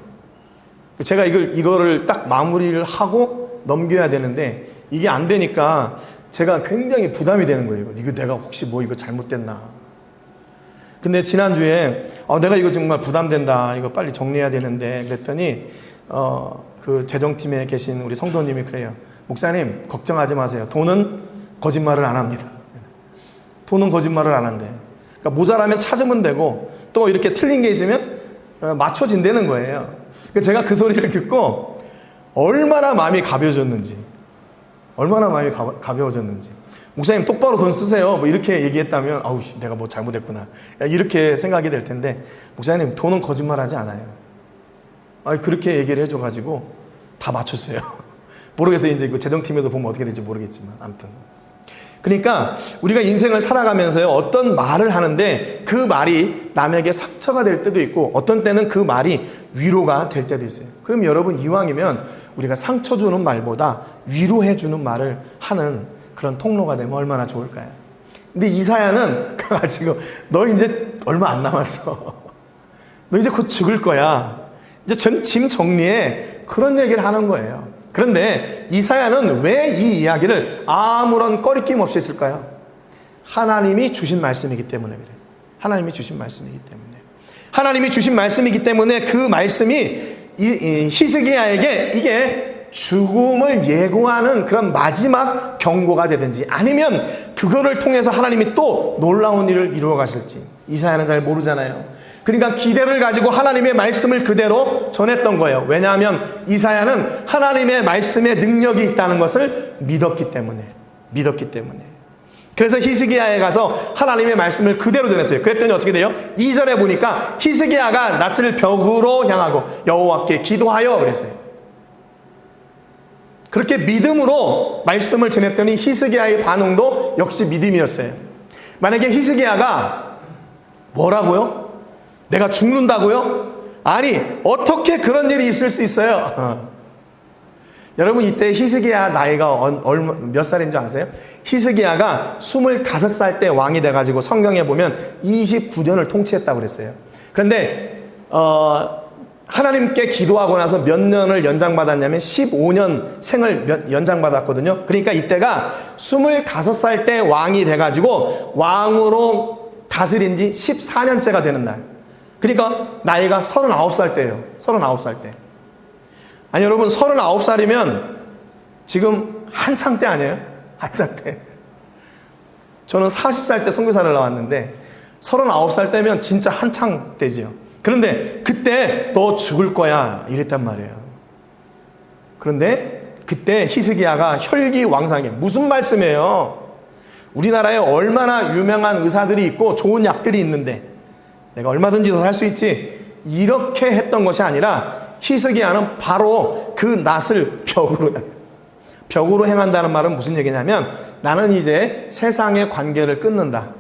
Speaker 1: 제가 이거를 딱 마무리를 하고 넘겨야 되는데 이게 안 되니까 제가 굉장히 부담이 되는 거예요. 이거 내가 혹시 뭐 이거 잘못됐나. 근데 지난주에 내가 이거 정말 부담된다. 이거 빨리 정리해야 되는데 그랬더니 그 재정팀에 계신 우리 성도님이 그래요. 목사님 걱정하지 마세요. 돈은 거짓말을 안 합니다. 돈은 거짓말을 안 한대. 그러니까 모자라면 찾으면 되고 또 이렇게 틀린 게 있으면 맞춰진다는 거예요. 그러니까 제가 그 소리를 듣고 얼마나 마음이 가벼워졌는지 목사님 똑바로 돈 쓰세요 뭐 이렇게 얘기했다면 아우 내가 뭐 잘못했구나 이렇게 생각이 될 텐데 목사님 돈은 거짓말하지 않아요. 그렇게 얘기를 해줘가지고 다 맞췄어요. 모르겠어요. 이제 그 재정팀에도 보면 어떻게 될지 모르겠지만 아무튼 그러니까 우리가 인생을 살아가면서요 어떤 말을 하는데 그 말이 남에게 상처가 될 때도 있고 어떤 때는 그 말이 위로가 될 때도 있어요. 그럼 여러분 이왕이면 우리가 상처 주는 말보다 위로해 주는 말을 하는 그런 통로가 되면 얼마나 좋을까요? 근데 이사야는 가가지고 너 이제 얼마 안 남았어. 너 이제 곧 죽을 거야. 이제 짐 정리해. 그런 얘기를 하는 거예요. 그런데 이사야는 왜 이 이야기를 아무런 꺼리낌 없이 했을까요? 하나님이 주신 말씀이기 때문에 그래요. 하나님이 주신 말씀이기 때문에 그 말씀이 히스기야에게 이게 죽음을 예고하는 그런 마지막 경고가 되든지 아니면 그거를 통해서 하나님이 또 놀라운 일을 이루어 가실지 이사야는 잘 모르잖아요. 그러니까 기대를 가지고 하나님의 말씀을 그대로 전했던 거예요. 왜냐하면 이사야는 하나님의 말씀에 능력이 있다는 것을 믿었기 때문에. 그래서 히스기야에 가서 하나님의 말씀을 그대로 전했어요. 그랬더니 어떻게 돼요? 2절에 보니까 히스기야가 낯을 벽으로 향하고 여호와께 기도하여 그랬어요. 그렇게 믿음으로 말씀을 전했더니 히스기야의 반응도 역시 믿음이었어요. 만약에 히스기야가 뭐라고요? 내가 죽는다고요? 아니 어떻게 그런 일이 있을 수 있어요? 여러분 이때 히스기야 나이가 몇 살인 줄 아세요? 히스기야가 25살 때 왕이 돼가지고 성경에 보면 29년을 통치했다고 그랬어요. 그런데 하나님께 기도하고 나서 몇 년을 연장받았냐면 15년 생을 연장받았거든요. 그러니까 이때가 25살 때 왕이 돼가지고 왕으로 다스린 지 14년째가 되는 날. 그러니까 나이가 39살 때예요. 39살 때. 아니 여러분 39살이면 지금 한창 때 아니에요? 한창 때. 저는 40살 때 선교사를 나왔는데 39살 때면 진짜 한창 때죠. 그런데 그때 너 죽을 거야 이랬단 말이에요. 그런데 그때 히스기야가 혈기왕성해. 무슨 말씀이에요? 우리나라에 얼마나 유명한 의사들이 있고 좋은 약들이 있는데 내가 얼마든지 더 살 수 있지 이렇게 했던 것이 아니라 히스기야는 바로 그 낫을 벽으로 행한다는 말은 무슨 얘기냐면 나는 이제 세상의 관계를 끊는다.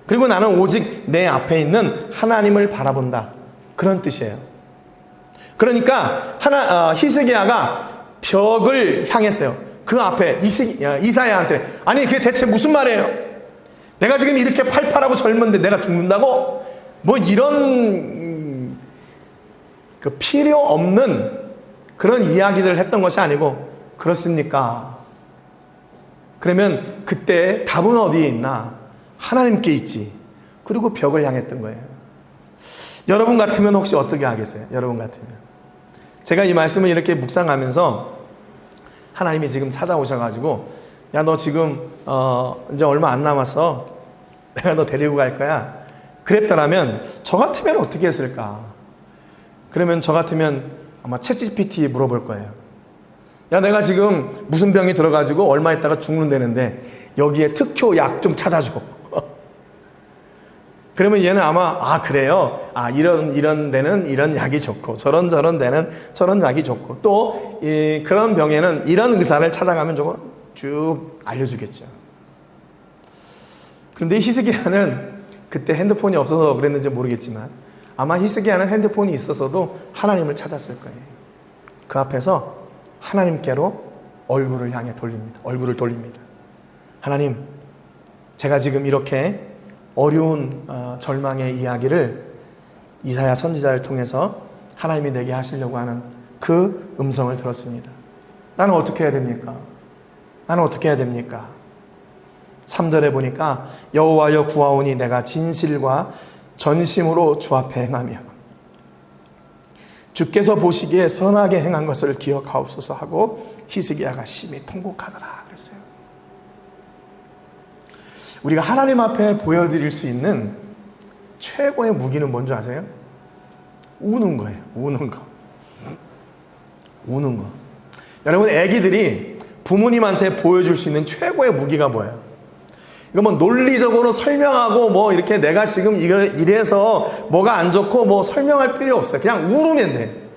Speaker 1: 그리고 나는 오직 내 앞에 있는 하나님을 바라본다. 그런 뜻이에요. 그러니까 히스기야가 벽을 향했어요. 그 앞에 이사야한테 아니 그게 대체 무슨 말이에요? 내가 지금 이렇게 팔팔하고 젊은데 내가 죽는다고? 뭐 이런 그 필요 없는 그런 이야기들을 했던 것이 아니고 그렇습니까? 그러면 그때 답은 어디에 있나? 하나님께 있지. 그리고 벽을 향했던 거예요. 여러분 같으면 혹시 어떻게 하겠어요? 여러분 같으면 제가 이 말씀을 이렇게 묵상하면서 하나님이 지금 찾아오셔가지고 야 너 지금 이제 얼마 안 남았어. 내가 너 데리고 갈 거야. 그랬더라면 저 같으면 어떻게 했을까? 그러면 저 같으면 아마 챗GPT에 물어볼 거예요. 야 내가 지금 무슨 병이 들어가지고 얼마 있다가 죽는다는데 여기에 특효 약 좀 찾아줘. 그러면 얘는 아마 그래요. 이런 데는 이런 약이 좋고 저런 데는 저런 약이 좋고 또 그런 병에는 이런 의사를 찾아가면 저거 쭉 알려주겠죠. 그런데 히스기야는 그때 핸드폰이 없어서 그랬는지 모르겠지만 아마 히스기야는 핸드폰이 있어서도 하나님을 찾았을 거예요. 그 앞에서 하나님께로 얼굴을 돌립니다. 하나님, 제가 지금 이렇게 어려운 절망의 이야기를 이사야 선지자를 통해서 하나님이 내게 하시려고 하는 그 음성을 들었습니다. 나는 어떻게 해야 됩니까? 3절에 보니까 여호와여 구하오니 내가 진실과 전심으로 주 앞에 행하며 주께서 보시기에 선하게 행한 것을 기억하옵소서 하고 히스기야가 심히 통곡하더라 그랬어요. 우리가 하나님 앞에 보여드릴 수 있는 최고의 무기는 뭔지 아세요? 우는 거예요. 우는 거. 우는 거. 여러분, 애기들이 부모님한테 보여줄 수 있는 최고의 무기가 뭐예요? 이거 뭐 논리적으로 설명하고 뭐 이렇게 내가 지금 이걸 이래서 뭐가 안 좋고 뭐 설명할 필요 없어요. 그냥 울으면 돼.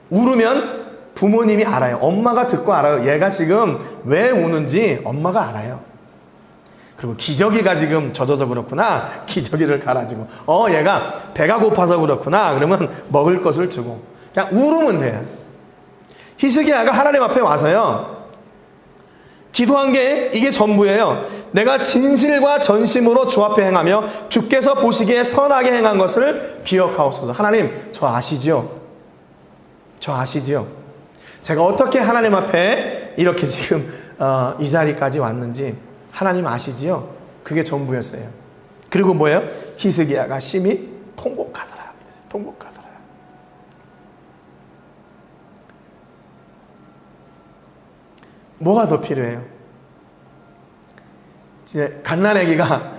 Speaker 1: 울으면 부모님이 알아요. 엄마가 듣고 알아요. 얘가 지금 왜 우는지 엄마가 알아요. 그리고 기저귀가 지금 젖어서 그렇구나. 기저귀를 갈아주고 얘가 배가 고파서 그렇구나. 그러면 먹을 것을 주고 그냥 울으면 돼요. 히스기야가 하나님 앞에 와서요 기도한 게 이게 전부예요. 내가 진실과 전심으로 주 앞에 행하며 주께서 보시기에 선하게 행한 것을 기억하옵소서. 하나님, 저 아시죠? 저 아시죠? 제가 어떻게 하나님 앞에 이렇게 지금 이 자리까지 왔는지 하나님 아시지요? 그게 전부였어요. 그리고 뭐예요? 히스기야가 심히 통곡하더라. 통곡하더라. 뭐가 더 필요해요? 이제 갓난아기가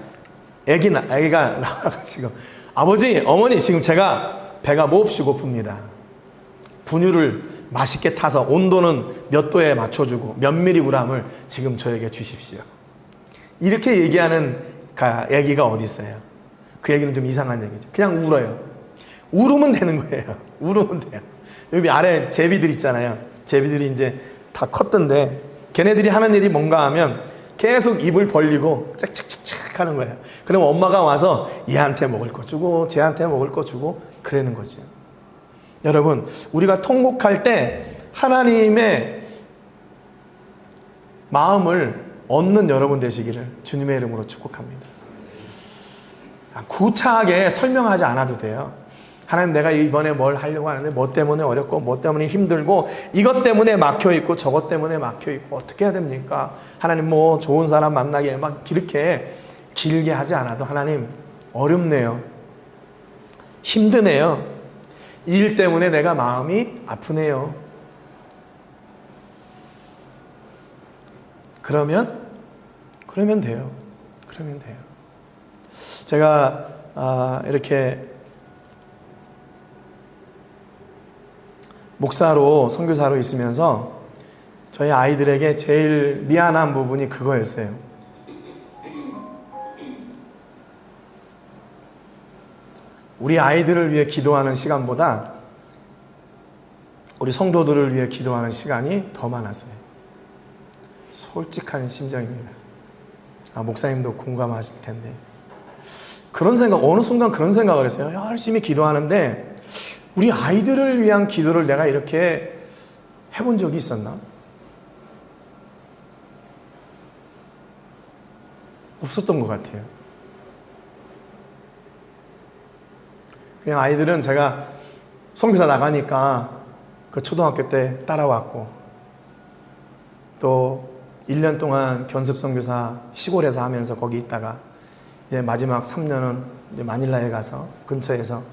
Speaker 1: 아기가 나와가지고 아버지, 어머니 지금 제가 배가 몹시 고픕니다. 분유를 맛있게 타서 온도는 몇 도에 맞춰주고 몇 미리그램을 지금 저에게 주십시오. 이렇게 얘기하는 아기가 어디 있어요? 그 얘기는 좀 이상한 얘기죠. 그냥 울어요. 울으면 되는 거예요. 울으면 돼요. 여기 아래 제비들 있잖아요. 제비들이 이제 다 컸던데 걔네들이 하는 일이 뭔가 하면 계속 입을 벌리고 짹짹짹짹 하는 거예요. 그럼 엄마가 와서 얘한테 먹을 거 주고 쟤한테 먹을 거 주고 그러는 거죠. 여러분, 우리가 통곡할 때 하나님의 마음을 얻는 여러분 되시기를 주님의 이름으로 축복합니다. 구차하게 설명하지 않아도 돼요. 하나님, 내가 이번에 뭘 하려고 하는데 뭐 때문에 어렵고 뭐 때문에 힘들고 이것 때문에 막혀있고 저것 때문에 막혀있고 어떻게 해야 됩니까? 하나님, 뭐 좋은 사람 만나게 막 이렇게 길게 하지 않아도 하나님, 어렵네요. 힘드네요. 이 일 때문에 내가 마음이 아프네요. 그러면 돼요. 그러면 돼요. 제가 이렇게 목사로 선교사로 있으면서 저희 아이들에게 제일 미안한 부분이 그거였어요. 우리 아이들을 위해 기도하는 시간보다 우리 성도들을 위해 기도하는 시간이 더 많았어요. 솔직한 심정입니다. 목사님도 공감하실 텐데 그런 생각, 어느 순간 그런 생각을 했어요. 열심히 기도하는데 우리 아이들을 위한 기도를 내가 이렇게 해본 적이 있었나? 없었던 것 같아요. 그냥 아이들은 제가 선교사 나가니까 그 초등학교 때 따라왔고 또 1년 동안 견습 선교사 시골에서 하면서 거기 있다가 이제 마지막 3년은 이제 마닐라에 가서 근처에서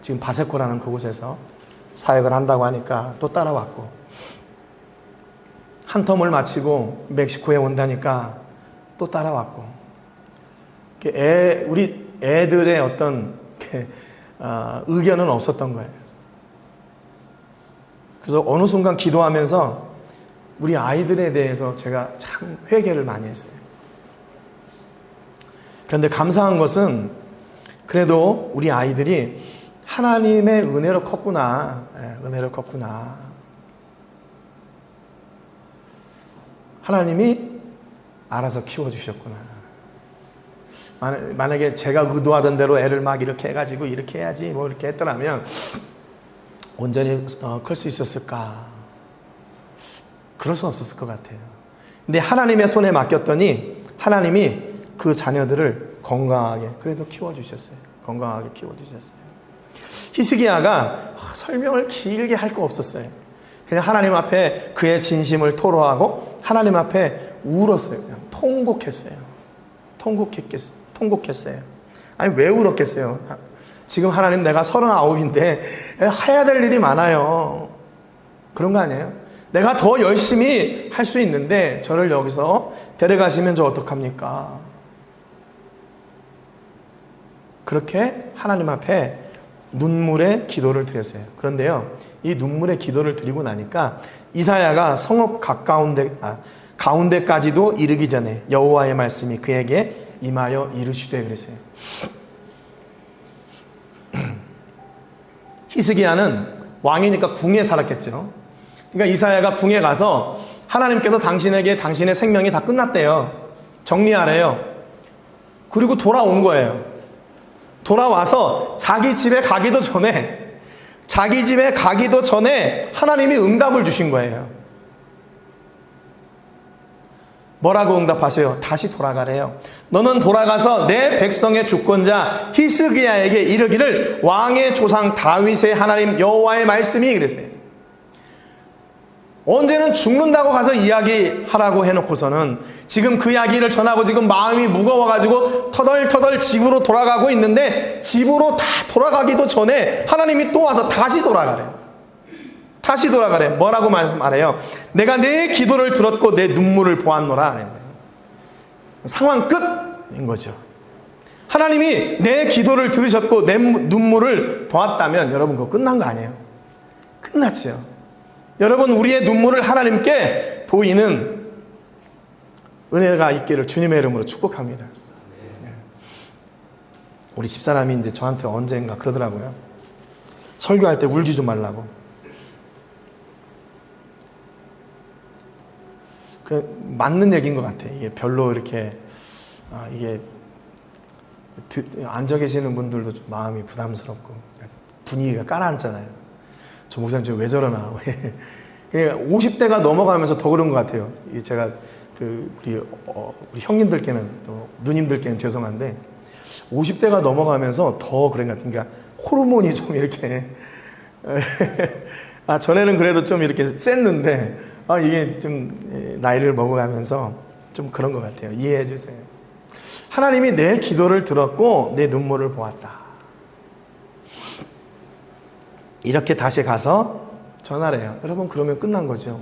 Speaker 1: 지금 바세코라는 그곳에서 사역을 한다고 하니까 또 따라왔고 한 텀을 마치고 멕시코에 온다니까 또 따라왔고 우리 애들의 어떤 의견은 없었던 거예요. 그래서 어느 순간 기도하면서 우리 아이들에 대해서 제가 참 회개를 많이 했어요. 그런데 감사한 것은 그래도 우리 아이들이 하나님의 은혜로 컸구나. 은혜로 컸구나. 하나님이 알아서 키워주셨구나. 만약에 제가 의도하던 대로 애를 막 이렇게 해가지고 이렇게 해야지 뭐 이렇게 했더라면 온전히 클 수 있었을까? 그럴 수 없었을 것 같아요. 근데 하나님의 손에 맡겼더니 하나님이 그 자녀들을 건강하게 그래도 키워주셨어요. 건강하게 키워주셨어요. 히스기야가 설명을 길게 할 거 없었어요. 그냥 하나님 앞에 그의 진심을 토로하고 하나님 앞에 울었어요. 그냥 통곡했어요. 통곡했어요. 아니 왜 울었겠어요? 지금 하나님 내가 39인데 해야 될 일이 많아요. 그런 거 아니에요? 내가 더 열심히 할 수 있는데 저를 여기서 데려가시면 저 어떡합니까? 그렇게 하나님 앞에 눈물의 기도를 드렸어요. 그런데요, 이 눈물의 기도를 드리고 나니까 이사야가 성읍 가운데까지도 이르기 전에 여호와의 말씀이 그에게 임하여 이르시되 그랬어요. 히스기야는 왕이니까 궁에 살았겠죠. 그러니까 이사야가 궁에 가서 하나님께서 당신에게 당신의 생명이 다 끝났대요. 정리하래요. 그리고 돌아온 거예요. 돌아와서 자기 집에 가기도 전에 하나님이 응답을 주신 거예요. 뭐라고 응답하세요? 다시 돌아가래요. 너는 돌아가서 내 백성의 주권자 히스기야에게 이르기를 왕의 조상 다윗의 하나님 여호와의 말씀이 그랬어요. 언제는 죽는다고 가서 이야기하라고 해놓고서는 지금 그 이야기를 전하고 지금 마음이 무거워가지고 터덜터덜 집으로 돌아가고 있는데 집으로 다 돌아가기도 전에 하나님이 또 와서 다시 돌아가래요. 뭐라고 말해요? 내가 내 기도를 들었고 내 눈물을 보았노라. 상황 끝인 거죠. 하나님이 내 기도를 들으셨고 내 눈물을 보았다면 여러분 그거 끝난 거 아니에요? 끝났지요. 여러분 우리의 눈물을 하나님께 보이는 은혜가 있기를 주님의 이름으로 축복합니다. 우리 집사람이 이제 저한테 언젠가 그러더라고요. 설교할 때 울지 좀 말라고. 맞는 얘기인 것 같아요. 이게 별로 이렇게 이게 앉아 계시는 분들도 좀 마음이 부담스럽고 분위기가 깔아앉잖아요. 저 목사님 지금 왜 저러나. 50대가 넘어가면서 더 그런 것 같아요. 제가 우리 형님들께는 또 누님들께는 죄송한데 50대가 넘어가면서 더 그런 것 같아요. 그러니까 호르몬이 좀 이렇게 전에는 그래도 좀 이렇게 셌는데 이게 좀 나이를 먹어가면서 좀 그런 것 같아요. 이해해 주세요. 하나님이 내 기도를 들었고 내 눈물을 보았다. 이렇게 다시 가서 전하래요. 여러분 그러면 끝난 거죠.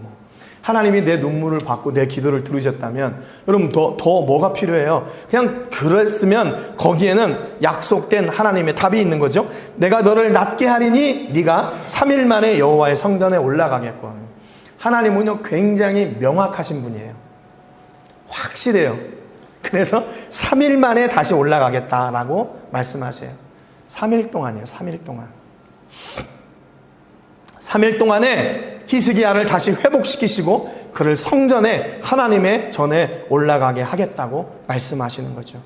Speaker 1: 하나님이 내 눈물을 받고 내 기도를 들으셨다면 여러분 더 뭐가 필요해요? 그냥 그랬으면 거기에는 약속된 하나님의 답이 있는 거죠. 내가 너를 낫게 하리니 네가 3일 만에 여호와의 성전에 올라가겠고. 하나님은요 굉장히 명확하신 분이에요. 확실해요. 그래서 3일 만에 다시 올라가겠다라고 말씀하세요. 3일 동안이에요. 3일 동안. 3일 동안에 히스기야를 다시 회복시키시고 그를 성전에 하나님의 전에 올라가게 하겠다고 말씀하시는 거죠.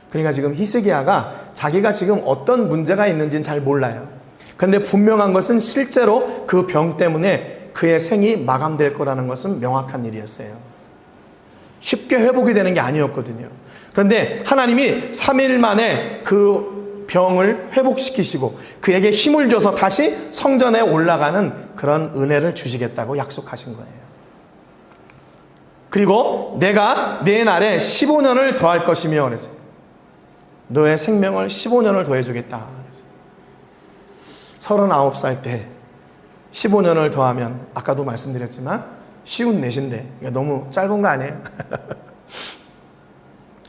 Speaker 1: 그러니까 지금 히스기야가 자기가 지금 어떤 문제가 있는지는 잘 몰라요. 그런데 분명한 것은 실제로 그 병 때문에 그의 생이 마감될 거라는 것은 명확한 일이었어요. 쉽게 회복이 되는 게 아니었거든요. 그런데 하나님이 3일 만에 그 병을 회복시키시고 그에게 힘을 줘서 다시 성전에 올라가는 그런 은혜를 주시겠다고 약속하신 거예요. 그리고 내가 내 날에 15년을 더할 것이며 그랬어요. 너의 생명을 15년을 더해주겠다. 39살 때 15년을 더하면 아까도 말씀드렸지만 쉬운 넷인데 너무 짧은 거 아니에요?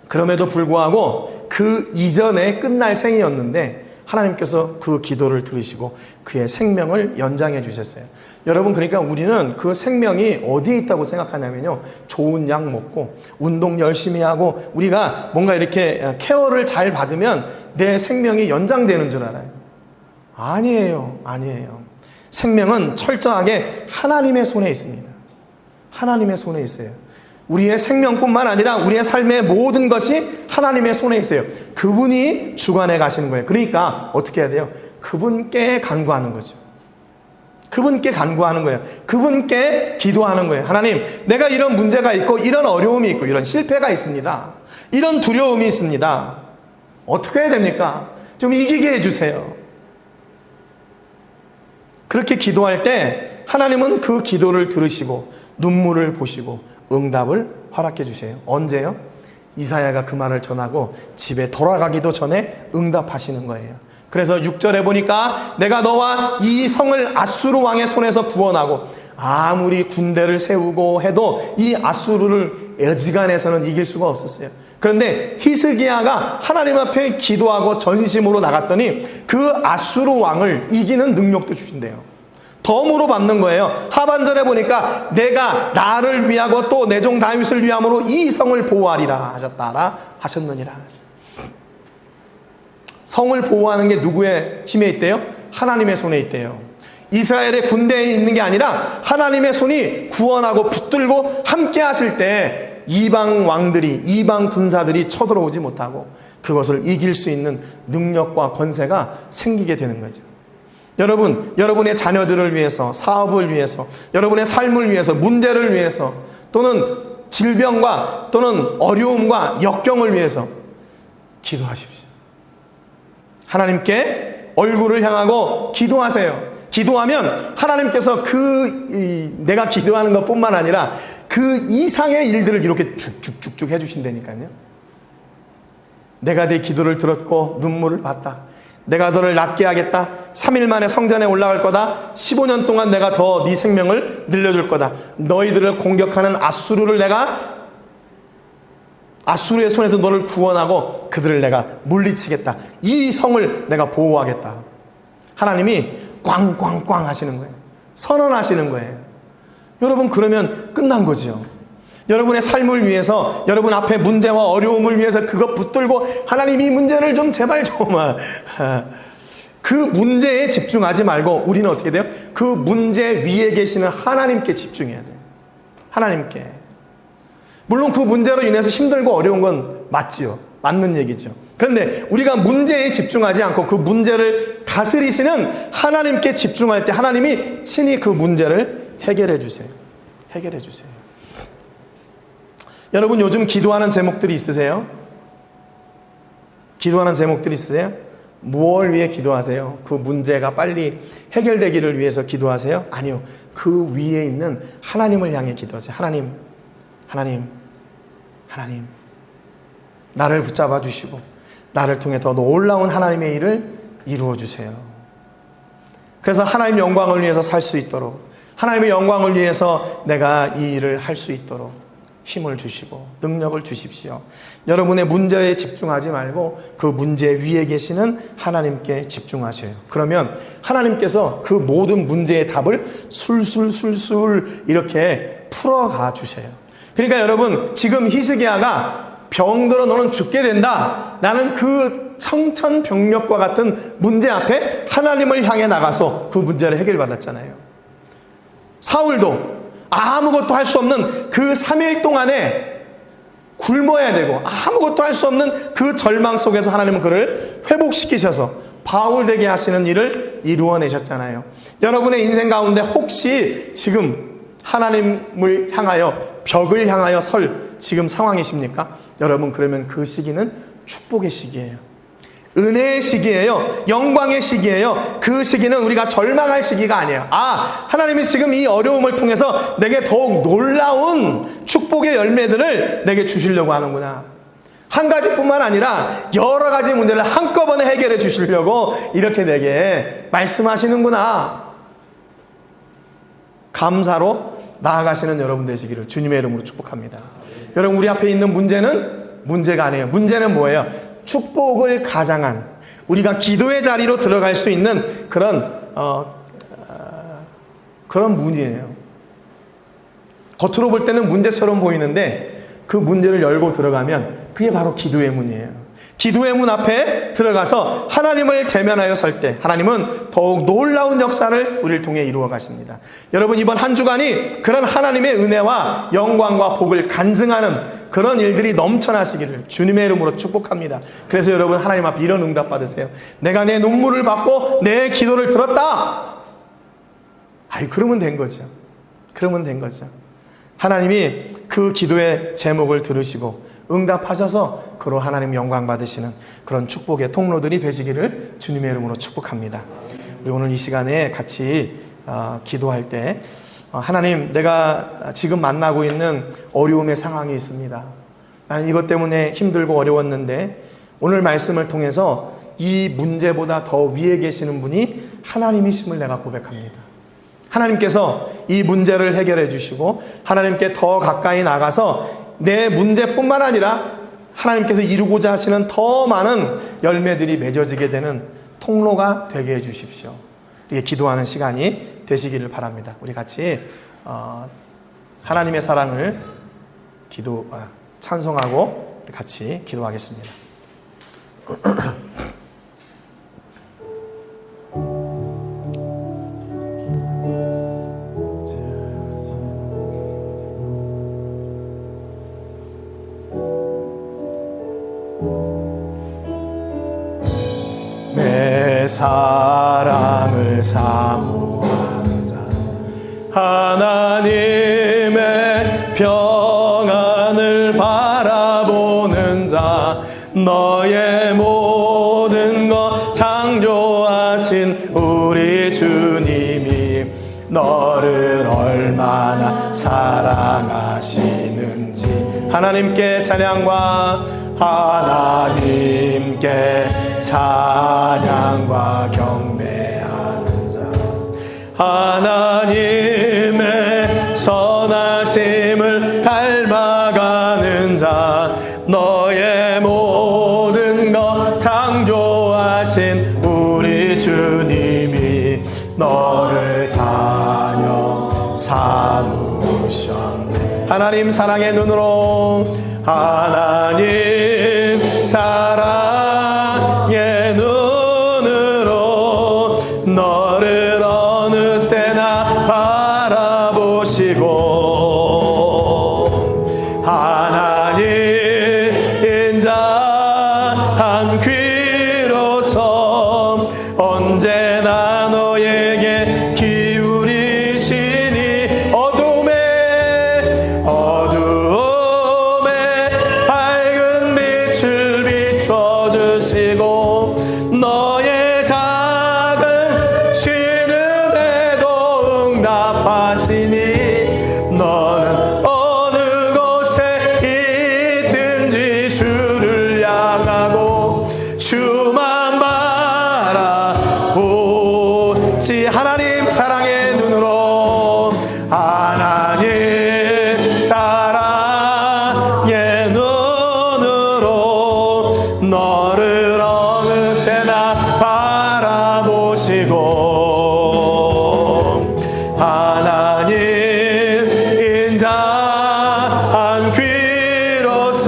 Speaker 1: 그럼에도 불구하고 그 이전에 끝날 생이었는데 하나님께서 그 기도를 들으시고 그의 생명을 연장해 주셨어요. 여러분 그러니까 우리는 그 생명이 어디에 있다고 생각하냐면요. 좋은 약 먹고 운동 열심히 하고 우리가 뭔가 이렇게 케어를 잘 받으면 내 생명이 연장되는 줄 알아요. 아니에요. 생명은 철저하게 하나님의 손에 있습니다. 하나님의 손에 있어요. 우리의 생명뿐만 아니라 우리의 삶의 모든 것이 하나님의 손에 있어요. 그분이 주관해 가시는 거예요. 그러니까 어떻게 해야 돼요? 그분께 간구하는 거죠. 그분께 간구하는 거예요. 그분께 기도하는 거예요. 하나님, 내가 이런 문제가 있고 이런 어려움이 있고 이런 실패가 있습니다. 이런 두려움이 있습니다. 어떻게 해야 됩니까? 좀 이기게 해주세요. 그렇게 기도할 때 하나님은 그 기도를 들으시고 눈물을 보시고 응답을 허락해 주세요. 언제요? 이사야가 그 말을 전하고 집에 돌아가기도 전에 응답하시는 거예요. 그래서 6절에 보니까 내가 너와 이 성을 아수르 왕의 손에서 구원하고 아무리 군대를 세우고 해도 이 아수르를 여지간해서는 이길 수가 없었어요. 그런데 히스기야가 하나님 앞에 기도하고 전심으로 나갔더니 그 아수르 왕을 이기는 능력도 주신대요. 덤으로 받는 거예요. 하반절에 보니까 내가 나를 위하고 또 내 종 다윗을 위함으로 이 성을 보호하리라 하셨다라 하셨느니라. 성을 보호하는 게 누구의 힘에 있대요? 하나님의 손에 있대요. 이스라엘의 군대에 있는 게 아니라 하나님의 손이 구원하고 붙들고 함께 하실 때 이방 왕들이, 이방 군사들이 쳐들어오지 못하고 그것을 이길 수 있는 능력과 권세가 생기게 되는 거죠. 여러분, 여러분의 자녀들을 위해서, 사업을 위해서, 여러분의 삶을 위해서, 문제를 위해서, 또는 질병과 또는 어려움과 역경을 위해서 기도하십시오. 하나님께 얼굴을 향하고 기도하세요. 기도하면 하나님께서 내가 기도하는 것뿐만 아니라 그 이상의 일들을 이렇게 쭉쭉쭉쭉 해주신다니까요. 내가 네 기도를 들었고 눈물을 봤다. 내가 너를 낫게 하겠다. 3일 만에 성전에 올라갈 거다. 15년 동안 내가 더 네 생명을 늘려줄 거다. 너희들을 공격하는 아수르를 내가 아수르의 손에서 너를 구원하고 그들을 내가 물리치겠다. 이 성을 내가 보호하겠다. 하나님이 꽝꽝꽝 하시는 거예요. 선언하시는 거예요. 여러분, 그러면 끝난 거죠. 여러분의 삶을 위해서, 여러분 앞에 문제와 어려움을 위해서 그거 붙들고 하나님 이 문제를 좀 제발 좀 그 문제에 집중하지 말고 우리는 어떻게 돼요? 그 문제 위에 계시는 하나님께 집중해야 돼요. 하나님께. 물론 그 문제로 인해서 힘들고 어려운 건 맞지요. 맞는 얘기죠. 그런데 우리가 문제에 집중하지 않고 그 문제를 다스리시는 하나님께 집중할 때 하나님이 친히 그 문제를 해결해 주세요. 해결해 주세요. 여러분, 요즘 기도하는 제목들이 있으세요? 기도하는 제목들이 있으세요? 뭘 위해 기도하세요? 그 문제가 빨리 해결되기를 위해서 기도하세요? 아니요. 그 위에 있는 하나님을 향해 기도하세요. 하나님, 하나님, 하나님. 나를 붙잡아 주시고 나를 통해 더 놀라운 하나님의 일을 이루어 주세요. 그래서 하나님의 영광을 위해서 살 수 있도록, 하나님의 영광을 위해서 내가 이 일을 할 수 있도록 힘을 주시고 능력을 주십시오. 여러분의 문제에 집중하지 말고 그 문제 위에 계시는 하나님께 집중하셔요. 그러면 하나님께서 그 모든 문제의 답을 술술술술 이렇게 풀어가 주세요. 그러니까 여러분, 지금 히스기야가 병들어 너는 죽게 된다. 나는 그 청천벽력과 같은 문제 앞에 하나님을 향해 나가서 그 문제를 해결받았잖아요. 사울도 아무것도 할 수 없는 그 3일 동안에 굶어야 되고 아무것도 할 수 없는 그 절망 속에서 하나님은 그를 회복시키셔서 바울 되게 하시는 일을 이루어내셨잖아요. 여러분의 인생 가운데 혹시 지금 하나님을 향하여 벽을 향하여 설 지금 상황이십니까? 여러분, 그러면 그 시기는 축복의 시기예요. 은혜의 시기예요. 영광의 시기예요. 그 시기는 우리가 절망할 시기가 아니에요. 하나님이 지금 이 어려움을 통해서 내게 더욱 놀라운 축복의 열매들을 내게 주시려고 하는구나. 한 가지뿐만 아니라 여러 가지 문제를 한꺼번에 해결해 주시려고 이렇게 내게 말씀하시는구나. 감사로 나아가시는 여러분 되시기를 주님의 이름으로 축복합니다. 여러분, 우리 앞에 있는 문제는 문제가 아니에요. 문제는 뭐예요? 축복을 가장한, 우리가 기도의 자리로 들어갈 수 있는 그런 문이에요. 겉으로 볼 때는 문제처럼 보이는데 그 문제를 열고 들어가면 그게 바로 기도의 문이에요. 기도의 문 앞에 들어가서 하나님을 대면하여 설 때 하나님은 더욱 놀라운 역사를 우리를 통해 이루어 가십니다. 여러분, 이번 한 주간이 그런 하나님의 은혜와 영광과 복을 간증하는 그런 일들이 넘쳐나시기를 주님의 이름으로 축복합니다. 그래서 여러분, 하나님 앞에 이런 응답 받으세요. 내가 내 눈물을 받고 내 기도를 들었다. 그러면 된 거죠. 그러면 된 거죠. 하나님이 그 기도의 제목을 들으시고 응답하셔서 그로 하나님 영광 받으시는 그런 축복의 통로들이 되시기를 주님의 이름으로 축복합니다. 우리 오늘 이 시간에 같이 기도할 때 하나님, 내가 지금 만나고 있는 어려움의 상황이 있습니다. 나는 이것 때문에 힘들고 어려웠는데 오늘 말씀을 통해서 이 문제보다 더 위에 계시는 분이 하나님이심을 내가 고백합니다. 하나님께서 이 문제를 해결해 주시고 하나님께 더 가까이 나가서 내 문제뿐만 아니라 하나님께서 이루고자 하시는 더 많은 열매들이 맺어지게 되는 통로가 되게 해 주십시오. 이렇게 기도하는 시간이 되시기를 바랍니다. 우리 같이 하나님의 사랑을 찬송하고 같이 기도하겠습니다. 내 사랑을 사모하는 자, 하나님의 평안을 바라보는 자, 너의 모든 것 창조하신 우리 주님이 너를 얼마나 사랑하시는지 하나님께 찬양과 하나님께 찬양과 경배하는 자, 하나님의 선하심을 닮아가는 자, 너의 모든 것 창조하신 우리 주님이 너를 자녀 삼으셨네. 하나님 사랑의 눈으로, 하나님 사랑의 눈으로 너를 어느 때나 바라보시고, 하나님 인자한 귀로서 언제나 너에게 기울이시니 어둠에 밝은 빛을 비춰주시고, 너의 작은 신음에도 응답하시니 너는 어느 곳에 있든지 주를 향하고 주만 바라보시. 하나님 사랑의 눈으로, 하나님 사랑의 눈으로 너를 어느 때나 바라보시고, 하나님 인자한 귀로서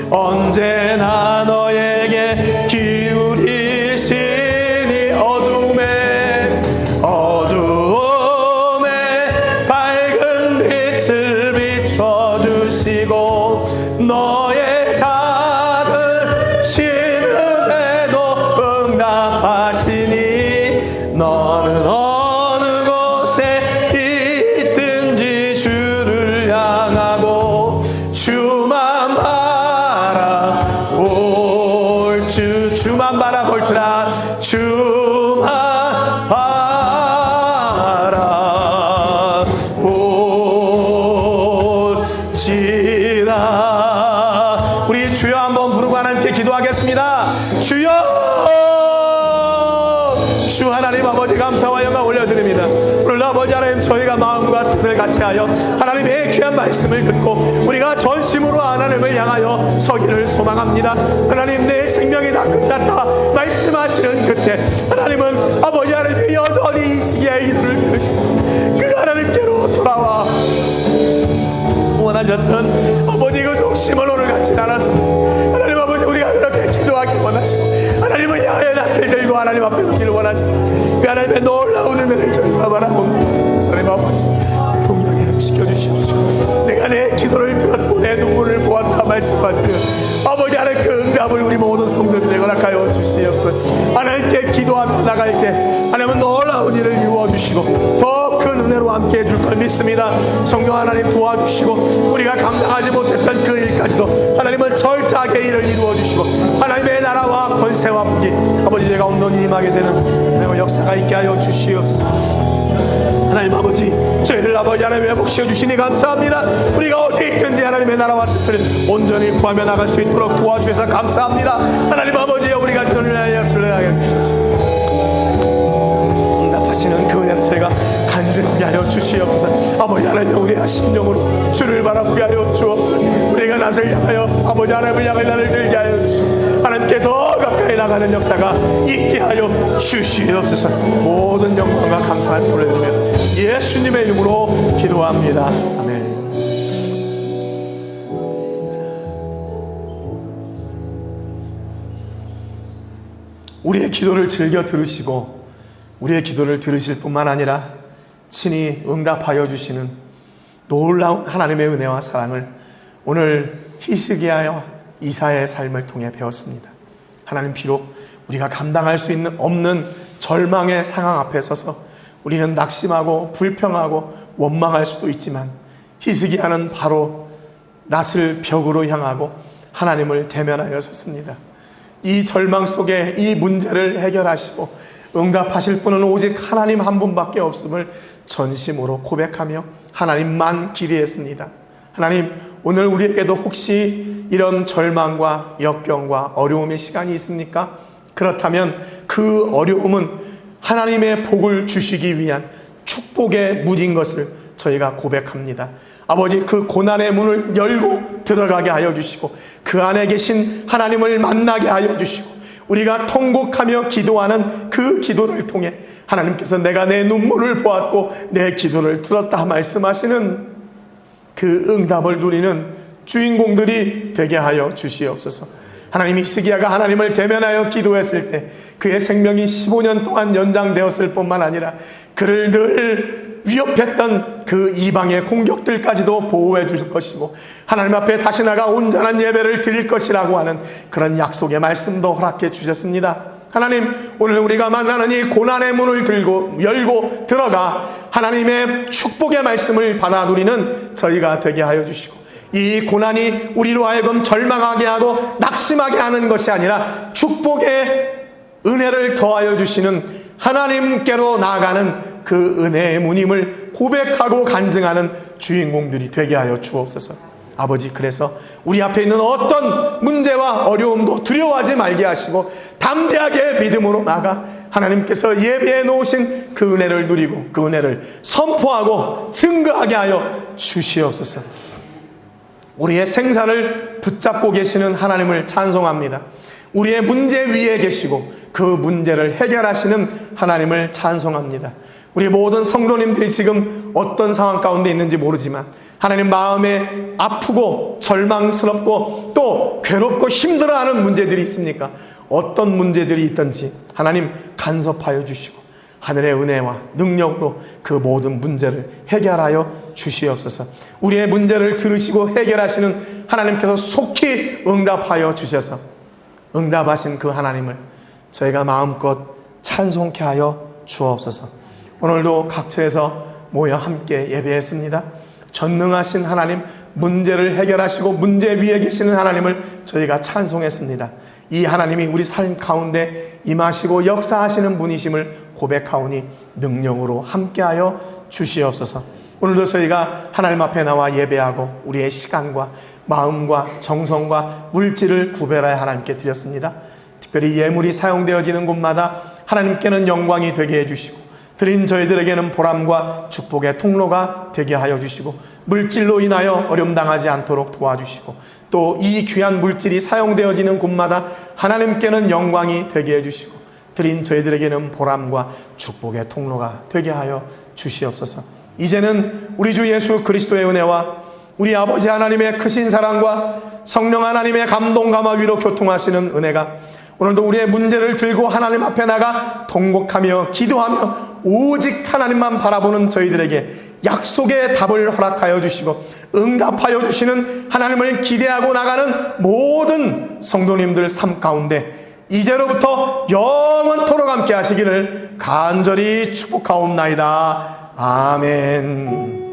Speaker 1: 언제나 너에게 기울이시니 어둠에 밝은 빛을 비춰주시고, 너의 작은 신음에도 응답하시니 너는 어느 곳에 있든지 주를 향하고 주만 바라볼 주만 바라볼지라, 주만 바라볼지라. 우리 주여 한번 부르고 하나님께 기도하겠습니다. 주여, 주 하나님 아버지 감사와 영광 올려드립니다. 오늘 아버지 하나님, 저희가 마음과 뜻을 같이하여 하나님의 귀한 말씀을 듣고 우리가 전심으로 하나님을 향하여 서기를 소망합니다. 하나님, 내 생명이 다 끝났다 말씀하시는 그때 하나님은 아버지 하나님 여전히 이 시기에 이들을 들으시고 그 하나님께로 돌아와 원하셨던 아버지 그 욕심을 오늘같이 나눠서 하나님 아버지, 우리가 그렇게 기도하기 원하시고 하나님을 향해 낯을 들고 하나님 앞에 놓기를 원하시고 그 하나님의 놀라운 은혜를 저희가 바라봅니다. 하나님 아버지, 분명히 시켜주시옵소서. 내가 내 기도를 들었고 내 눈물을 보았다 말씀하시면 아버지 하나님 그 응답을 우리 모든 성도들에게 허락하여 주시옵소서. 하나님께 기도하며 나갈 때 하나님은 놀라운 일을 이루어주시고 더 큰 은혜로 함께 해줄 걸 믿습니다. 성령 하나님 도와주시고 우리가 감당하지 못했던 그 일까지도 하나님은 철저하게 일을 이루어주시고 하나님의 나라와 권세와 복이 아버지 제가 온전히 임하게 되는 역사가 있게 하여 주시옵소서. 하나님 아버지, 저희를 아버지 하나님 회복시켜 주시니 감사합니다. 우리가 어디 있든지 하나님의 나라와 뜻을 온전히 구하며 나갈 수 있도록 도와주셔서 감사합니다. 하나님 아버지, 우리가 저를 위하여 순례하게 해주시옵소서. 응답하시는 그 은혜를 저희가 간증하게 하여 주시옵소서. 아버지 하나님, 우리의 심령으로 주를 바라보게 하여 주옵소서. 우리가 낯을 향하여 아버지 하나님을 향해 낯을 들게 하여 주시옵소서. 하나님께 더 가까이 나가는 역사가 있게 하여 주시옵소서. 모든 영광과 감사를 돌려드리며 예수님의 이름으로 기도합니다. 아멘. 우리의 기도를 즐겨 들으시고 우리의 기도를 들으실 뿐만 아니라 친히 응답하여 주시는 놀라운 하나님의 은혜와 사랑을 오늘 히스기야와 이사야의 삶을 통해 배웠습니다. 하나님, 비록 우리가 감당할 수 없는 절망의 상황 앞에 서서 우리는 낙심하고 불평하고 원망할 수도 있지만, 히스기야는 바로 낯을 벽으로 향하고 하나님을 대면하여 섰습니다. 이 절망 속에 이 문제를 해결하시고 응답하실 분은 오직 하나님 한 분밖에 없음을 전심으로 고백하며 하나님만 기대했습니다. 하나님, 오늘 우리에게도 혹시 이런 절망과 역경과 어려움의 시간이 있습니까? 그렇다면 그 어려움은 하나님의 복을 주시기 위한 축복의 문인 것을 저희가 고백합니다. 아버지, 그 고난의 문을 열고 들어가게 하여 주시고 그 안에 계신 하나님을 만나게 하여 주시고 우리가 통곡하며 기도하는 그 기도를 통해 하나님께서 내가 내 눈물을 보았고 내 기도를 들었다 말씀하시는 그 응답을 누리는 주인공들이 되게 하여 주시옵소서. 하나님, 히스기야가 하나님을 대면하여 기도했을 때 그의 생명이 15년 동안 연장되었을 뿐만 아니라 그를 늘 위협했던 그 이방의 공격들까지도 보호해 줄 것이고 하나님 앞에 다시 나가 온전한 예배를 드릴 것이라고 하는 그런 약속의 말씀도 허락해 주셨습니다. 하나님, 오늘 우리가 만나는 이 고난의 문을 열고 들어가 하나님의 축복의 말씀을 받아 누리는 저희가 되게 하여 주시고 이 고난이 우리로 하여금 절망하게 하고 낙심하게 하는 것이 아니라 축복의 은혜를 더하여 주시는 하나님께로 나아가는 그 은혜의 문임을 고백하고 간증하는 주인공들이 되게 하여 주옵소서. 아버지, 그래서 우리 앞에 있는 어떤 문제와 어려움도 두려워하지 말게 하시고 담대하게 믿음으로 나가 하나님께서 예배해 놓으신 그 은혜를 누리고 그 은혜를 선포하고 증거하게 하여 주시옵소서. 우리의 생사를 붙잡고 계시는 하나님을 찬송합니다. 우리의 문제 위에 계시고 그 문제를 해결하시는 하나님을 찬송합니다. 우리 모든 성도님들이 지금 어떤 상황 가운데 있는지 모르지만 하나님, 마음에 아프고 절망스럽고 또 괴롭고 힘들어하는 문제들이 있습니까? 어떤 문제들이 있든지 하나님 간섭하여 주시고 하늘의 은혜와 능력으로 그 모든 문제를 해결하여 주시옵소서. 우리의 문제를 들으시고 해결하시는 하나님께서 속히 응답하여 주셔서 응답하신 그 하나님을 저희가 마음껏 찬송케 하여 주옵소서. 오늘도 각처에서 모여 함께 예배했습니다. 전능하신 하나님, 문제를 해결하시고 문제 위에 계시는 하나님을 저희가 찬송했습니다. 이 하나님이 우리 삶 가운데 임하시고 역사하시는 분이심을 고백하오니 능력으로 함께하여 주시옵소서. 오늘도 저희가 하나님 앞에 나와 예배하고 우리의 시간과 마음과 정성과 물질을 구별하여 하나님께 드렸습니다. 특별히 예물이 사용되어지는 곳마다 하나님께는 영광이 되게 해주시고 드린 저희들에게는 보람과 축복의 통로가 되게 하여 주시고 물질로 인하여 어려움 당하지 않도록 도와주시고 또 이 귀한 물질이 사용되어지는 곳마다 하나님께는 영광이 되게 해주시고 드린 저희들에게는 보람과 축복의 통로가 되게 하여 주시옵소서. 이제는 우리 주 예수 그리스도의 은혜와 우리 아버지 하나님의 크신 사랑과 성령 하나님의 감동감화 위로 교통하시는 은혜가 오늘도 우리의 문제를 들고 하나님 앞에 나가 통곡하며 기도하며 오직 하나님만 바라보는 저희들에게 약속의 답을 허락하여 주시고 응답하여 주시는 하나님을 기대하고 나가는 모든 성도님들 삶 가운데 이제로부터 영원토록 함께 하시기를 간절히 축복하옵나이다. 아멘.